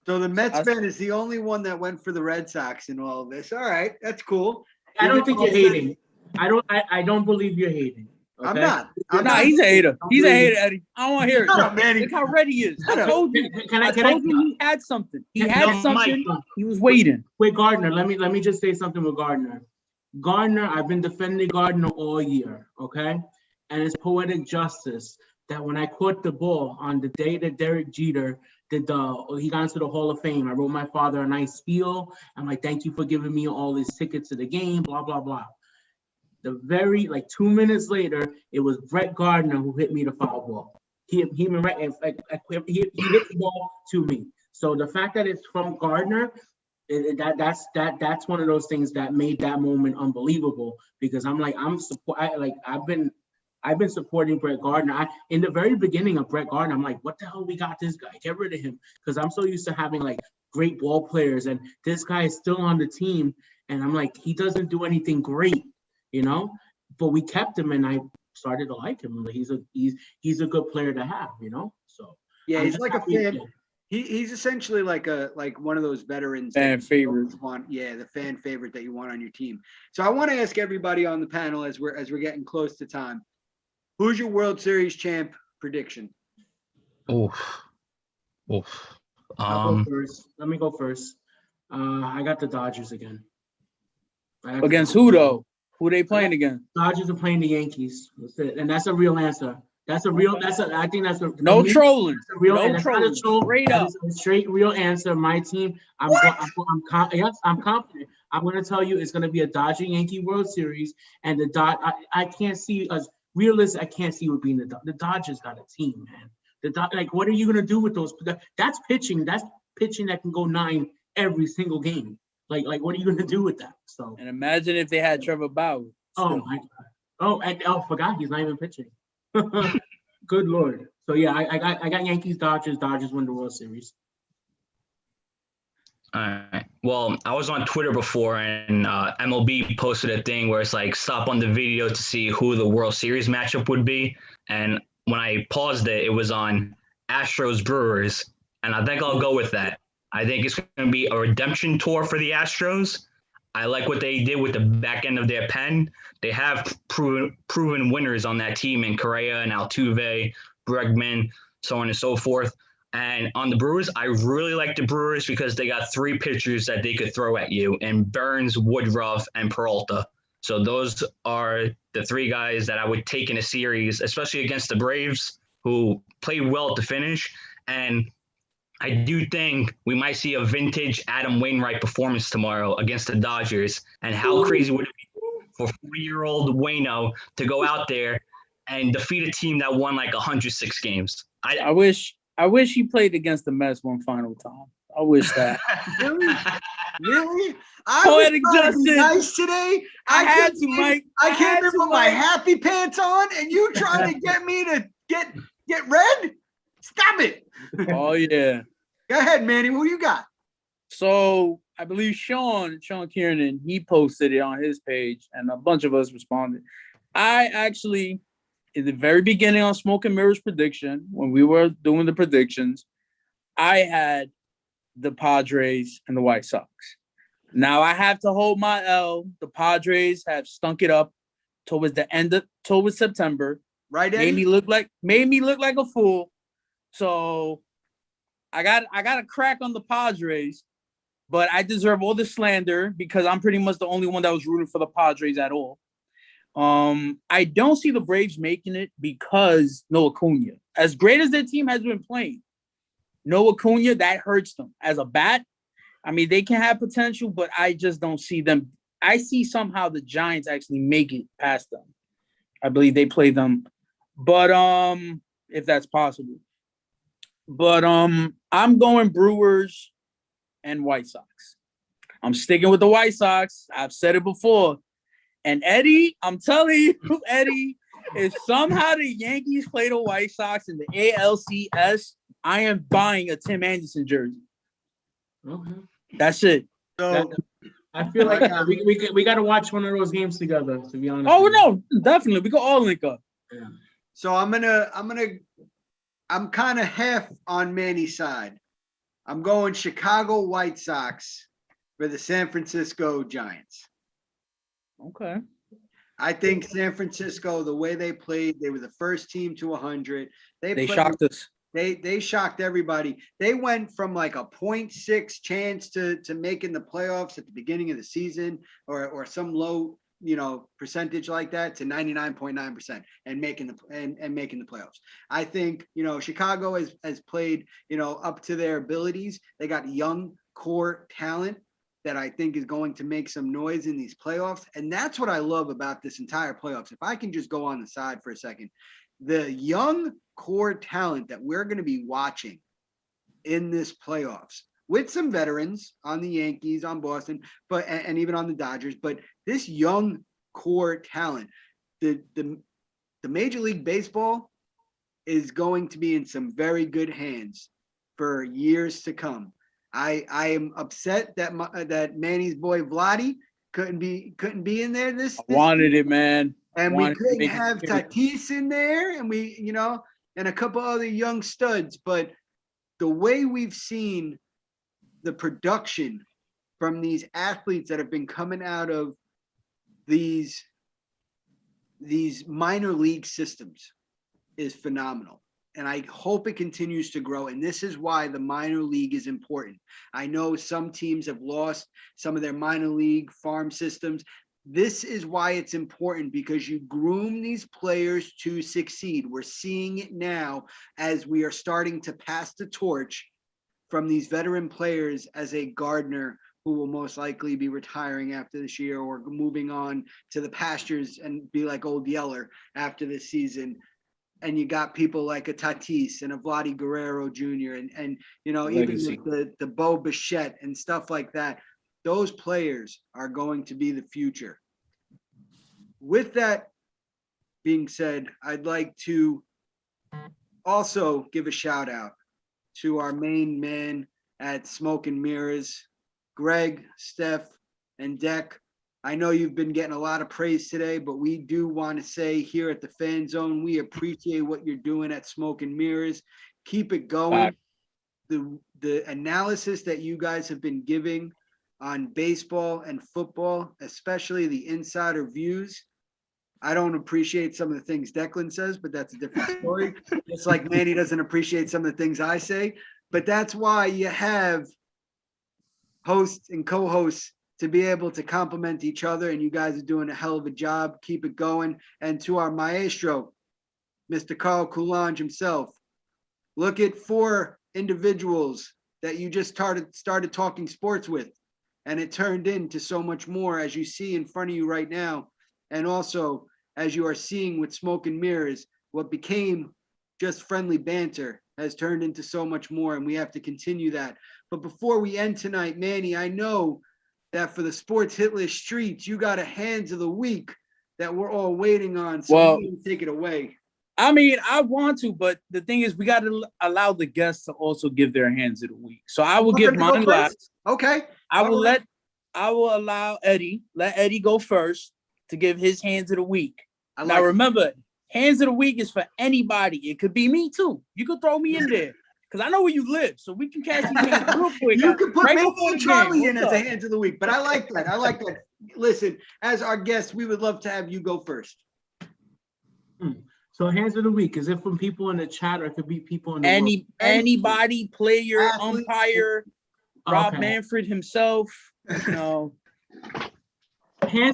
So the Mets fan is the only one that went for the Red Sox in all of this. All right, that's cool.
I don't think you're hating. I don't believe you're hating. Okay?
I'm not.
He's a hater. He's a hater, Eddie. I don't want to hear it.
Shut up, Manny.
Look how ready he is. I told you. I told you he had something. He was waiting.
Wait, Gardner. Let me just say something with Gardner. Gardner, I've been defending Gardner all year. Okay, and it's poetic justice that when I caught the ball on the day that Derek Jeter he got into the Hall of Fame, I wrote my father a nice spiel. I'm like, thank you for giving me all these tickets to the game. Blah blah blah. The 2 minutes later, it was Brett Gardner who hit me the foul ball. he right, he hit the ball to me. So the fact that it's from Gardner, that's one of those things that made that moment unbelievable, because I've been supporting Brett Gardner. In the very beginning of Brett Gardner, I'm like, what the hell, we got this guy, get rid of him, because I'm so used to having like great ball players, and this guy is still on the team, and I'm like, he doesn't do anything great, but we kept him, and I started to like him. He's a good player to have, so
yeah,
I'm
he's
just
like a
happy.
fan. He's essentially like one of those veterans.
Fan favorite.
The fan favorite that you want on your team. So I want to ask everybody on the panel, as we're getting close to time, who's your World Series champ prediction?
Oof.
I'll go first. Let me go first. I got the Dodgers again.
Against who though? Who they playing against?
Dodgers are playing the Yankees. That's it. And that's a real answer. I think that's a
no trolling.
That's a real,
no
that's
trolling.
Not a troll.
Straight up.
That is a straight real answer. My team, I'm confident. I'm going to tell you it's going to be a Dodger Yankee World Series, and I can't see us realistic. I can't see it being the Dodgers got a team, man. What are you going to do with those? That's pitching. That's pitching that can go 9 every single game. Like what are you going to do with that? So.
And imagine if they had Trevor Bauer.
Oh my God. I forgot he's not even pitching. Good Lord. So yeah, I got Yankees, Dodgers. Dodgers win the World Series.
All right. Well, I was on Twitter before, and MLB posted a thing where it's like, stop on the video to see who the World Series matchup would be. And when I paused it, it was on Astros Brewers, and I think I'll go with that. I think it's going to be a redemption tour for the Astros. I like what they did with the back end of their pen. They have proven winners on that team in Correa and Altuve, Bregman, so on and so forth. And on the Brewers, I really like the Brewers because they got 3 pitchers that they could throw at you, and Burns, Woodruff, and Peralta. So those are the 3 guys that I would take in a series, especially against the Braves, who played well to finish. And I do think we might see a vintage Adam Wainwright performance tomorrow against the Dodgers. And how crazy would it be for 40-year-old Waino to go out there and defeat a team that won like 106 games?
I wish he played against the Mets one final time. I wish that.
Really?
Poetic
I was trying to be
justice.
nice today.
I had to, Mike.
I came in
to,
with my
Mike.
happy pants on, and you trying to get me to get red? Stop it.
Oh yeah.
Go ahead, Manny. Who you got?
So I believe Sean Kiernan, he posted it on his page, and a bunch of us responded. I actually, in the very beginning on Smoke and Mirrors prediction, when we were doing the predictions, I had the Padres and the White Sox. Now I have to hold my L. The Padres have stunk it up towards September.
Right, Eddie?
Made me look like a fool. So I got a crack on the Padres, but I deserve all the slander because I'm pretty much the only one that was rooting for the Padres at all. I don't see the Braves making it because no Acuna. As great as their team has been playing, no Acuna, that hurts them. As a bat, I mean, they can have potential, but I just don't see them. I see somehow the Giants actually make it past them. I believe they play them, but if that's possible. But I'm going Brewers and White Sox. I'm sticking with the White Sox. I've said it before. And Eddie, I'm telling you, Eddie, if somehow the Yankees play the White Sox in the ALCS, I am buying a Tim Anderson jersey.
Okay.
That's it.
So
I feel like we got to watch one of those games together, to be honest.
Oh no, definitely. We can all link up.
Yeah.
So I'm kind of half on Manny's side. I'm going Chicago White Sox for the San Francisco Giants.
Okay.
I think San Francisco, the way they played, they were the first team to 100.
They shocked us.
They shocked everybody. They went from like a 0.6 chance to making the playoffs at the beginning of the season or some low, percentage like that to 99.9% and making the playoffs. I think, Chicago has played, up to their abilities. They got young core talent that I think is going to make some noise in these playoffs. And that's what I love about this entire playoffs. If I can just go on the side for a second, the young core talent that we're going to be watching in this playoffs with some veterans on the Yankees, on Boston, and even on the Dodgers, but this young core talent, the Major League Baseball is going to be in some very good hands for years to come. I am upset that Manny's boy Vladdy couldn't be in there this
wanted it, man.
and we couldn't have Tatis in there, and and a couple other young studs. But the way we've seen the production from these athletes that have been coming out of these minor league systems is phenomenal. And I hope it continues to grow. And this is why the minor league is important. I know some teams have lost some of their minor league farm systems. This is why it's important, because you groom these players to succeed. We're seeing it now as we are starting to pass the torch from these veteran players as a Gardner, who will most likely be retiring after this year or moving on to the pastures and be like old Yeller after this season. And you got people like a Tatis and a Vladdy Guerrero Jr. and
Legacy.
Even the Bo Bichette and stuff like that. Those players are going to be the future. With that being said, I'd like to also give a shout out to our main man at Smoke and Mirrors, Greg, Steph, and Deck. I know you've been getting a lot of praise today, but we do want to say here at the Fan Zone, we appreciate what you're doing at Smoke and Mirrors. Keep it going. The analysis that you guys have been giving on baseball and football, especially the insider views. I don't appreciate some of the things Declan says, but that's a different story. It's like Manny doesn't appreciate some of the things I say, but that's why you have hosts and co-hosts to be able to compliment each other, and you guys are doing a hell of a job. Keep it going. And to our maestro, Mr. Carl Coulange himself, look at 4 individuals that you just started talking sports with, and it turned into so much more, as you see in front of you right now. And also, as you are seeing with Smoke and Mirrors, what became just friendly banter has turned into so much more, and we have to continue that. But before we end tonight, Manny, I know that for the Sports Hit List Streets, you got a Hands of the Week that we're all waiting on. So take it away.
I mean, I want to, but the thing is, we got to allow the guests to also give their Hands of the Week. So I will give mine last.
Okay.
I will allow Eddie. Let Eddie go first to give his Hands of the Week. Now remember, Hands of the Week is for anybody. It could be me too. You could throw me in there because I know where you live, so we can catch these hands real quick.
You can put me and Charlie in as a Hands of the Week, but I like that. I like that. Listen, as our guest, we would love to have you go first.
So Hands of the Week, is it from people in the chat, or it could be people in the
anybody, player,
athlete,
umpire, Rob Manfred himself.
Hands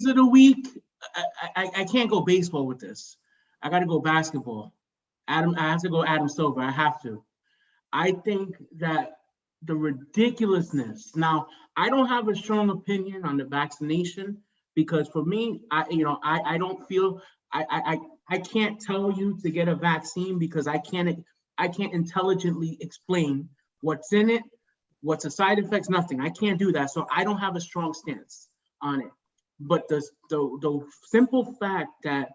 of the Week. I can't go baseball with this. I got to go basketball. I have to go Adam Silver. I have to. I think that the ridiculousness. Now, I don't have a strong opinion on the vaccination, because for me, I don't feel I can't tell you to get a vaccine, because I can't intelligently explain what's in it, what's the side effects, nothing. I can't do that. So I don't have a strong stance on it. But the simple fact that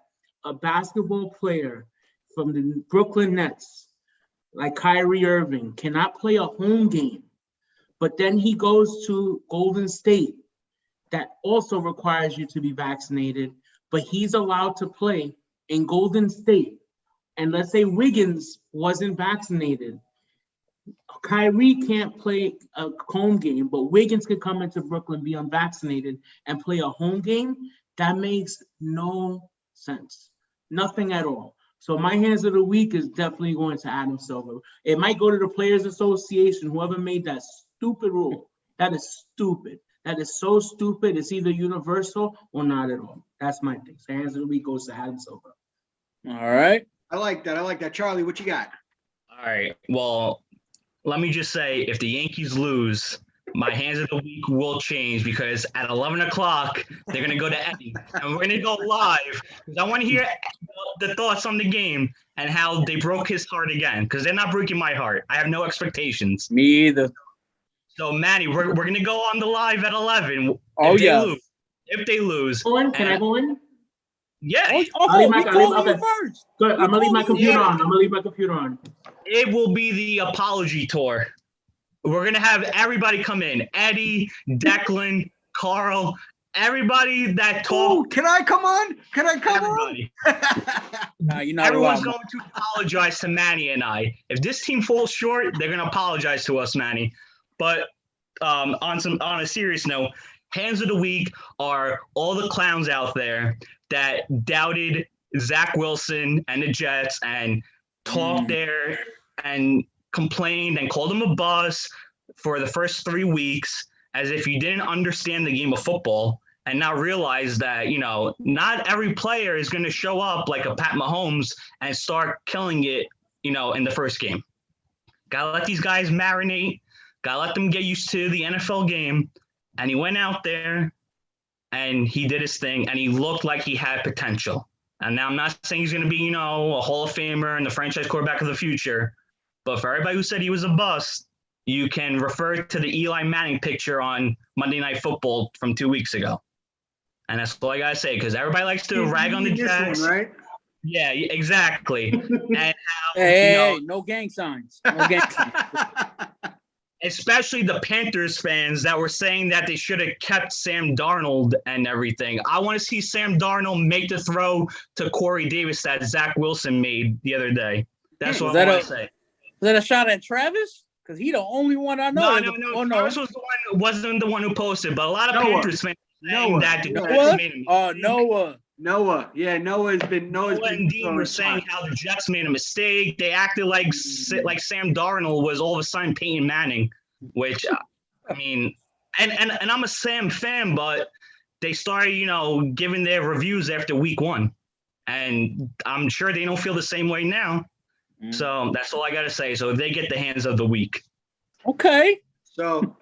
a basketball player from the Brooklyn Nets, like Kyrie Irving, cannot play a home game, but then he goes to Golden State, that also requires you to be vaccinated, but he's allowed to play in Golden State. And let's say Wiggins wasn't vaccinated. Kyrie can't play a home game, but Wiggins could come into Brooklyn, be unvaccinated, and play a home game. That makes no sense. Nothing at all. So my Hands of the Week is definitely going to Adam Silver. It might go to the Players Association, whoever made that stupid rule. That is stupid. That is so stupid. It's either universal or not at all. That's my thing. So Hands of the Week goes to Adam Silver.
All right.
I like that. Charlie, what you got?
All right. Well, let me just say, if the Yankees lose, my hands of the week will change because at 11 o'clock, they're going to go to Eddie. And we're going to go live because I want to hear the thoughts on the game and how they broke his heart again because they're not breaking my heart. I have no expectations.
Me either.
So, Manny, we're going to go on the live at 11
Oh, yeah.
If they lose.
Can I go in?
Yeah.
We calling you first.
Good. I'm gonna leave my computer on.
It will be the apology tour. We're gonna have everybody come in. Eddie, Declan, Carl, everybody that
Oh,
talk.
can I come on? Can I come
Everybody.
Nah, you're not
Everyone's
allowed.
going to apologize to Manny and I. If this team falls short, they're gonna apologize to us, Manny. But on a serious note, hands of the week are all the clowns out there that doubted Zach Wilson and the Jets and talked there and complained and called him a bust for the first 3 weeks as if you didn't understand the game of football and now realize that, not every player is going to show up like a Pat Mahomes and start killing it, in the first game. Gotta let these guys marinate. Gotta let them get used to the NFL game. And he went out there and he did his thing and he looked like he had potential. And now I'm not saying he's going to be, a Hall of Famer and the franchise quarterback of the future. But for everybody who said he was a bust, you can refer to the Eli Manning picture on Monday Night Football from 2 weeks ago. And that's all I got to say because everybody likes to rag on the Jets.
Right?
Yeah, exactly. And how,
Hey, no gang signs. No gang signs.
Especially the Panthers fans that were saying that they should have kept Sam Darnold and everything. I want to see Sam Darnold make the throw to Corey Davis that Zach Wilson made the other day. That's what I want to say.
Was that a shot at Travis? Because he the only one I know.
No. Travis wasn't the one who posted, but a lot of Panthers fans saying that the Jets made a mistake.
Noah. Yeah, Noah
and Dean were saying how the Jets made a mistake. They acted like Sam Darnold was all of a sudden Peyton Manning, which, I mean, and I'm a Sam fan, but they started, giving their reviews after week 1. And I'm sure they don't feel the same way now. So that's all I got to say. So they get the hands of the week.
Okay.
So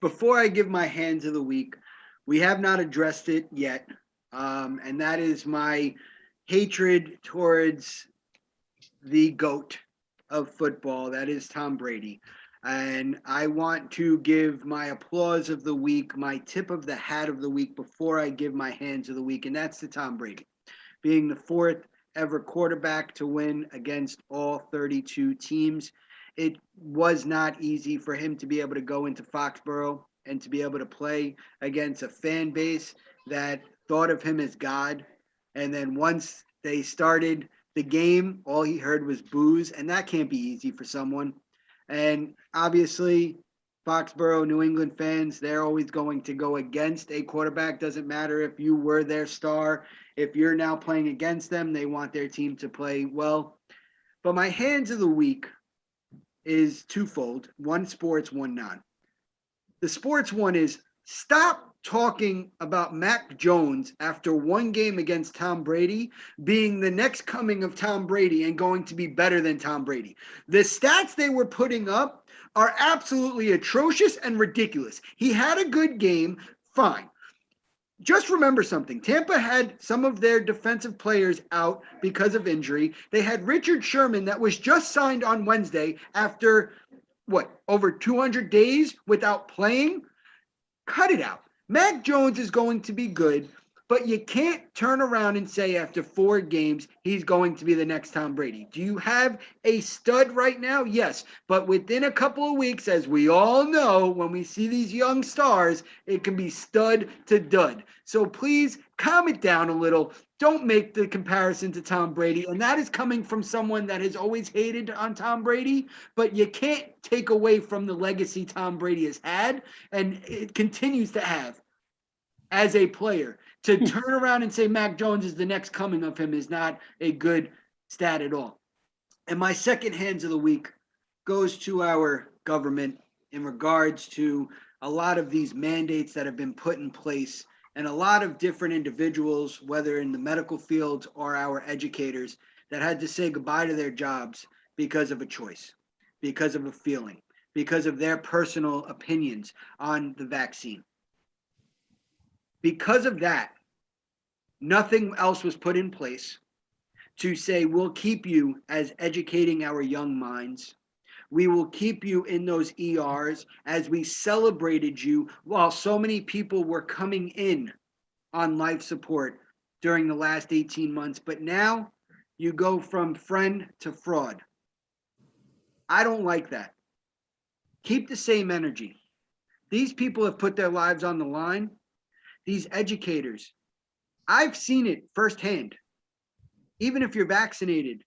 before I give my hands of the week, we have not addressed it yet. And that is my hatred towards the GOAT of football. That is Tom Brady. And I want to give my applause of the week, my tip of the hat of the week before I give my hands of the week. And that's to Tom Brady, being the 4th ever quarterback to win against all 32 teams. It was not easy for him to be able to go into Foxborough and to be able to play against a fan base that thought of him as God. And then once they started the game, all he heard was boos, and that can't be easy for someone. And obviously, Foxborough, New England fans, they're always going to go against a quarterback. Doesn't matter if you were their star. If you're now playing against them, they want their team to play well. But my hands of the week is twofold. One sports, one non. The sports one is stop talking about Mac Jones after one game against Tom Brady being the next coming of Tom Brady and going to be better than Tom Brady. The stats they were putting up are absolutely atrocious and ridiculous. He had a good game, fine. Just remember something. Tampa had some of their defensive players out because of injury. They had Richard Sherman that was just signed on Wednesday after, over 200 days without playing? Cut it out. Mac Jones is going to be good, but you can't turn around and say after 4 games he's going to be the next Tom Brady. Do you have a stud right now? Yes, but within a couple of weeks, as we all know, when we see these young stars, it can be stud to dud. So please calm it down a little. Don't make the comparison to Tom Brady, and that is coming from someone that has always hated on Tom Brady, but you can't take away from the legacy Tom Brady has had, and it continues to have as a player. To turn around and say Mac Jones is the next coming of him is not a good stat at all. And my second hands of the week goes to our government in regards to a lot of these mandates that have been put in place, and a lot of different individuals, whether in the medical field or our educators, that had to say goodbye to their jobs because of a choice, because of a feeling. because of their personal opinions on the vaccine. Because of that, nothing else was put in place to say, we'll keep you as educating our young minds. We will keep you in those ERs as we celebrated you while so many people were coming in on life support during the last 18 months. But now you go from friend to fraud. I don't like that. Keep the same energy. These people have put their lives on the line. These educators, I've seen it firsthand. Even if you're vaccinated,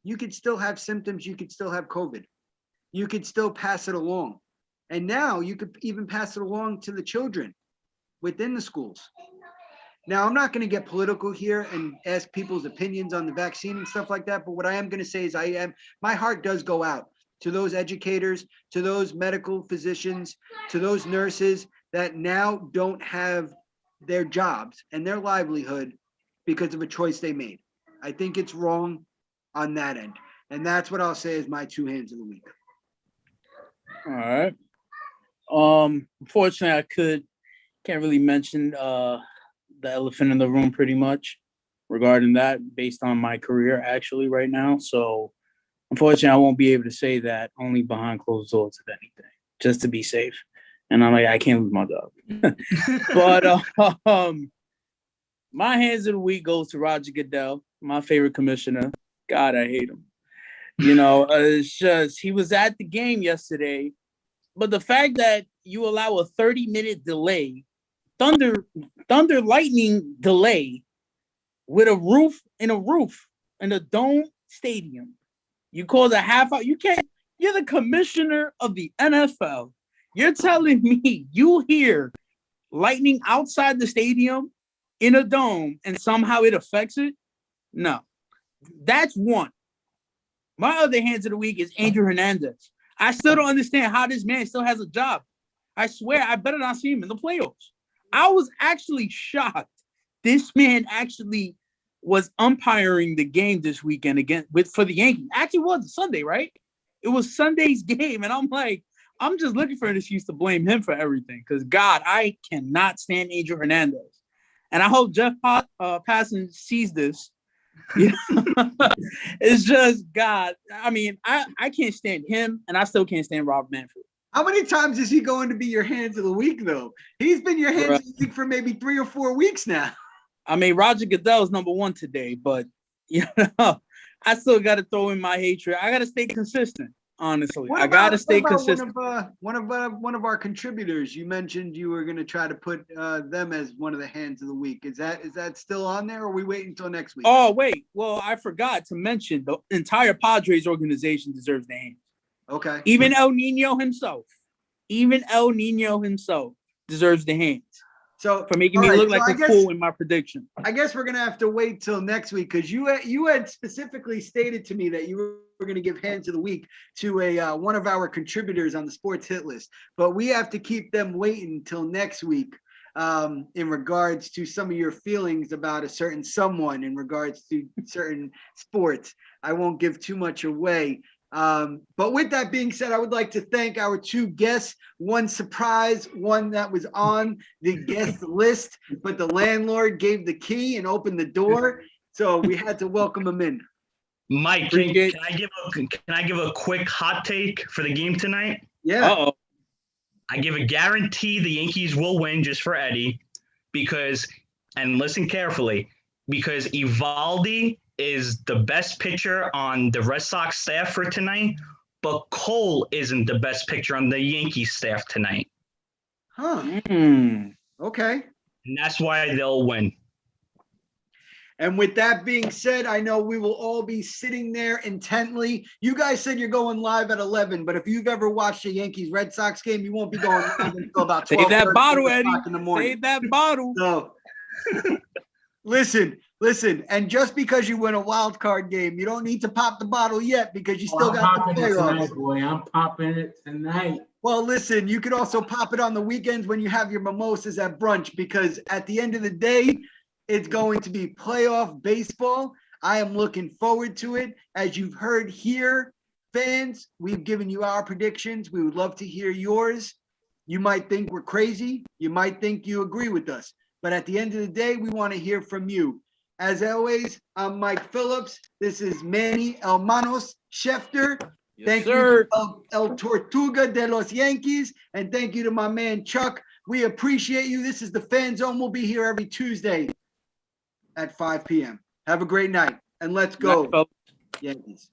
you could still have symptoms. You could still have COVID. You could still pass it along. And now you could even pass it along to the children within the schools. Now, I'm not going to get political here and ask people's opinions on the vaccine and stuff like that. But what I am going to say is my heart does go out to those educators, to those medical physicians, to those nurses that now don't have their jobs and their livelihood because of a choice they made. I think it's wrong on that end. And that's what I'll say is my two hands of the week.
All right. Unfortunately, I can't really mention the elephant in the room pretty much regarding that based on my career actually right now. So unfortunately, I won't be able to say that only behind closed doors if anything, just to be safe. And I'm like, I can't lose my job. But my hands of the week goes to Roger Goodell, my favorite commissioner. God, I hate him. You know, it's just, he was at the game yesterday, but the fact that you allow a 30-minute delay, thunder lightning delay with a roof in a dome stadium, you call it a half hour. You can't, you're the commissioner of the NFL. You're telling me you hear lightning outside the stadium in a dome and somehow it affects it? No, that's one. My other hands of the week is Andrew Hernandez. I still don't understand how this man still has a job. I swear I better not see him in the playoffs. I was actually shocked. This man actually was umpiring the game this weekend again for the Yankees. Actually, it was Sunday, right? It was Sunday's game, and I'm like, I'm just looking for an excuse to blame him for everything. Because God, I cannot stand Andrew Hernandez, and I hope Jeff Passan sees this. You know? It's just God. I mean, I can't stand him, and I still can't stand Rob Manfred.
How many times is he going to be your hands of the week, though? He's been your hands of the week for maybe 3 or 4 weeks now.
I mean, Roger Goodell is number one today, but you know, I still got to throw in my hatred. I got to stay consistent. Honestly, I got to stay consistent.
One of our contributors, you mentioned you were going to try to put them as one of the hands of the week. Is that still on there, or are we waiting until next week?
Oh wait, well I forgot to mention the entire Padres organization deserves the hands.
Okay.
Even El Nino himself deserves the hands.
So
for making me look like a fool in my prediction.
I guess we're gonna have to wait till next week because you had specifically stated to me that you were going to give hands of the week to one of our contributors on the sports hit list, but we have to keep them waiting till next week in regards to some of your feelings about a certain someone in regards to certain sports. I won't give too much away. But with that being said, I would like to thank our two guests, one surprise, one that was on the guest list, but the landlord gave the key and opened the door. So we had to welcome him in.
Mike, can I give a quick hot take for the game tonight?
Yeah.
Uh-oh.
I give a guarantee the Yankees will win just for Eddie because, and listen carefully, because Evaldi is the best pitcher on the Red Sox staff for tonight, but Cole isn't the best pitcher on the Yankees staff tonight.
Huh. Okay.
And that's why they'll win.
And with that being said, I know we will all be sitting there intently. You guys said you're going live at 11, but if you've ever watched a Yankees Red Sox game, you won't be going live until about 12
Save that bottle, Eddie.
in the morning.
Save that bottle.
So listen, and just because you win a wild card game, you don't need to pop the bottle yet because you still got the playoffs.
I'm popping it tonight.
Well, listen, you could also pop it on the weekends when you have your mimosas at brunch because at the end of the day, it's going to be playoff baseball. I am looking forward to it. As you've heard here fans, we've given you our predictions. We would love to hear yours. You might think we're crazy. You might think you agree with us. But at the end of the day, we want to hear from you. As always, I'm Mike Phillips. This is Manny Hermanos Schefter.
Yes,
Thank
sir.
you to El Tortuga de los Yankees. And thank you to my man, Chuck. We appreciate you. This is the Fan Zone. We'll be here every Tuesday at 5 p.m. Have a great night. And let's go,
Night, fellas.
Yankees.